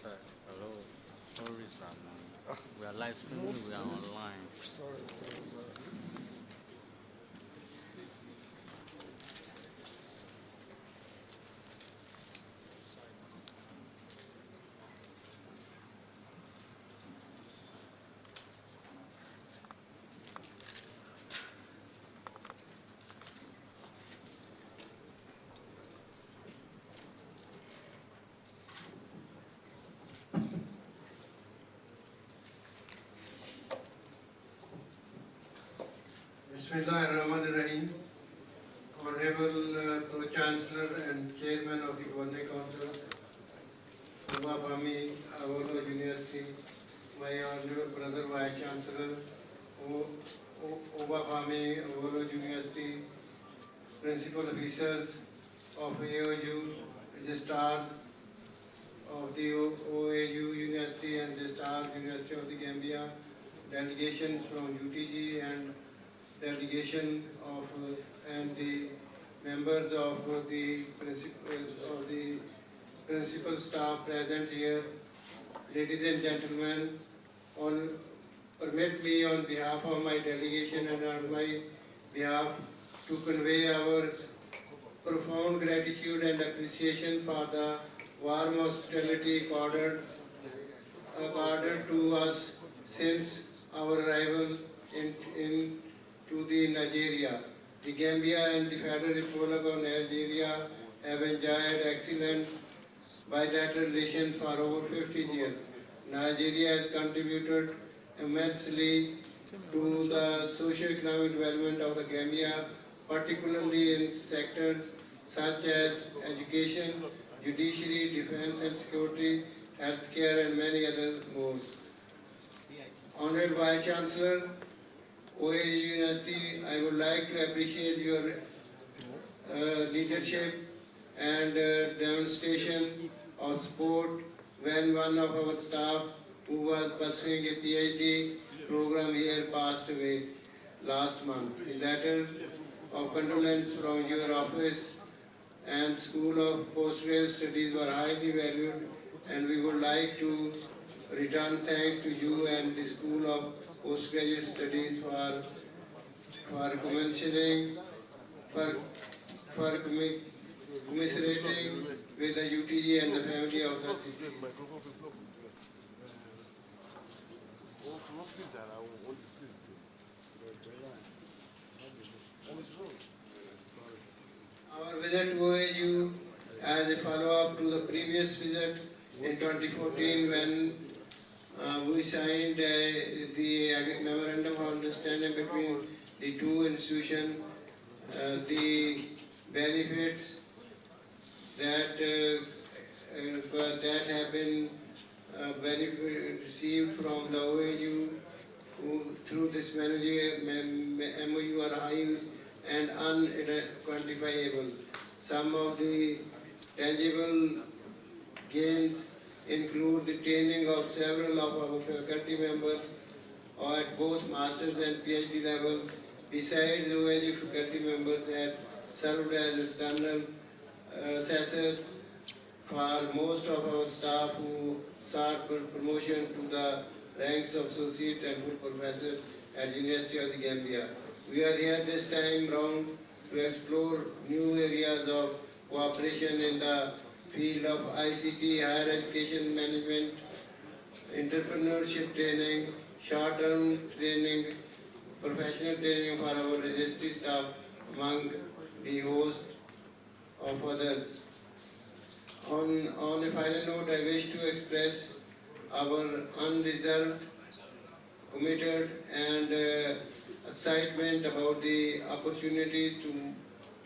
Sir, hello. Sorry, sir. We are live streaming, we are online. Sorry. Bismillahirrahmanirrahim. Honorable Pro-Chancellor and Chairman of the Governing Council, Oba Bami Awolo University, my honorable brother Vice Chancellor, Oba Bami Awolo University, Principal Officers of OAU, Registrars of the OAU University and Registrar University of the Gambia, delegations from UTG and delegation of and the members of the principal staff present here, ladies and gentlemen, permit me on behalf of my delegation and on my behalf to convey our profound gratitude and appreciation for the warm hospitality accorded to us since our arrival to the Nigeria. The Gambia and the Federal Republic of Nigeria have enjoyed excellent bilateral relations for over 50 years. Nigeria has contributed immensely to the socio-economic development of the Gambia, particularly in sectors such as education, judiciary, defense and security, healthcare and many other more. Honored Vice Chancellor, OAU University, I would like to appreciate your leadership and demonstration of support when one of our staff who was pursuing a PhD program here passed away last month. The letter of condolence from your office and School of Postgraduate Studies were highly valued, and we would like to return thanks to you and the School of Postgraduate Studies for commiserating with the UTG and the family of the Our visit to OAU as a follow-up to the previous visit in 2014 when we signed the memorandum of understanding between the two institutions, the benefits that have been received from the OAU through this MOU are high and unquantifiable. Some of the tangible gains include the training of several of our faculty members at both master's and PhD levels. Besides, OAU faculty members had served as external assessors for most of our staff who sought promotion to the ranks of associate and full professor at University of the Gambia. We are here this time round to explore new areas of cooperation in the field of ICT, higher education management, entrepreneurship training, short-term training, professional training for our registry staff, among the host of others. On a final note, I wish to express our unreserved, committed and excitement about the opportunity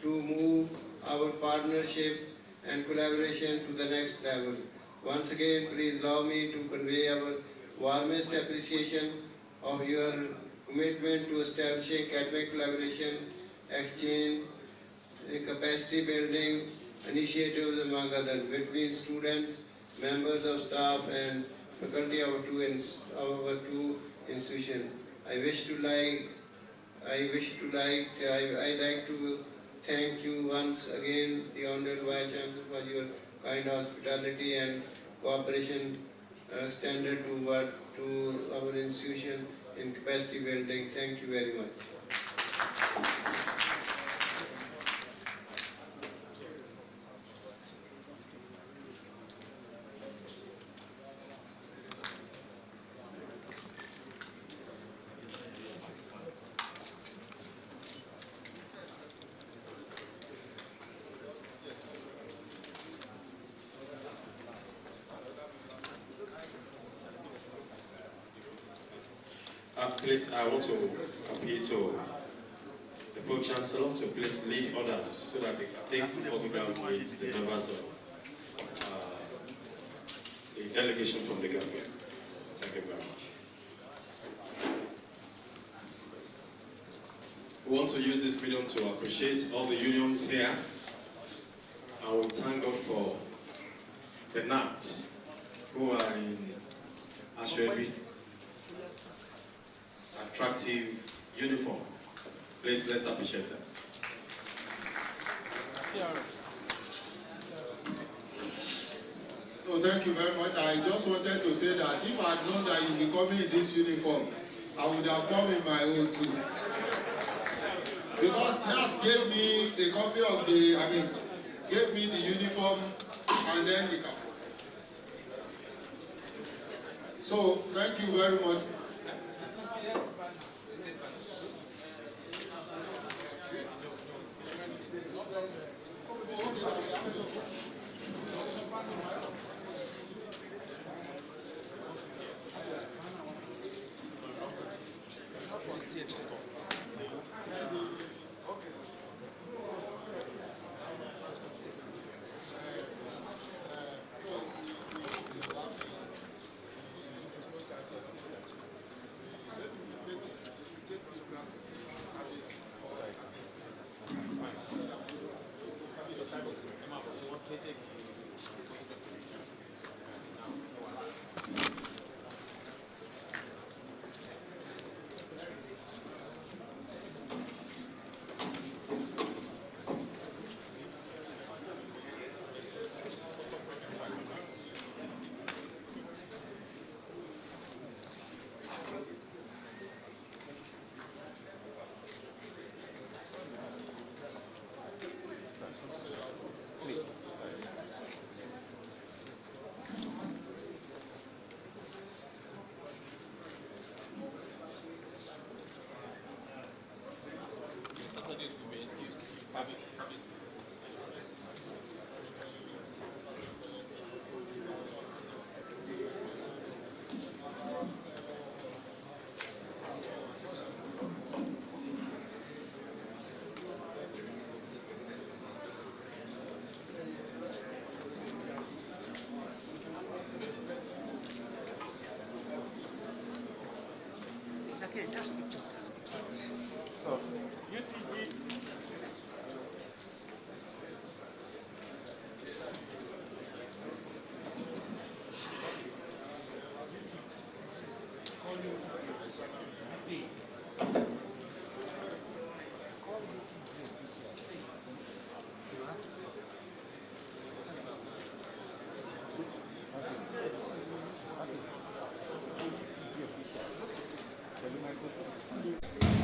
to move our partnership and collaboration to the next level. Once again, please allow me to convey our warmest appreciation of your commitment to establishing academic collaboration, exchange, capacity building initiatives among others between students, members of staff and faculty of our two institutions. I'd like to thank you once again, the Honorable Vice Chancellor, for your kind hospitality and cooperation extended to our institution in capacity building. Thank you very much. Please, I want to appeal to the Pro-Chancellor to please lead others so that they can take photographs with the members of the delegation from the Gambia. Thank you very much. We want to use this medium to appreciate all the unions here, and we thank God for the NAT who are in Ashwebi. Attractive uniform. Please, let's appreciate that. So thank you very much. I just wanted to say that if I had known that you'd be coming in this uniform, I would have come in my own too. Because Nat gave me the copy of gave me the uniform and then the cap. So thank you very much. So, UTG. Thank you.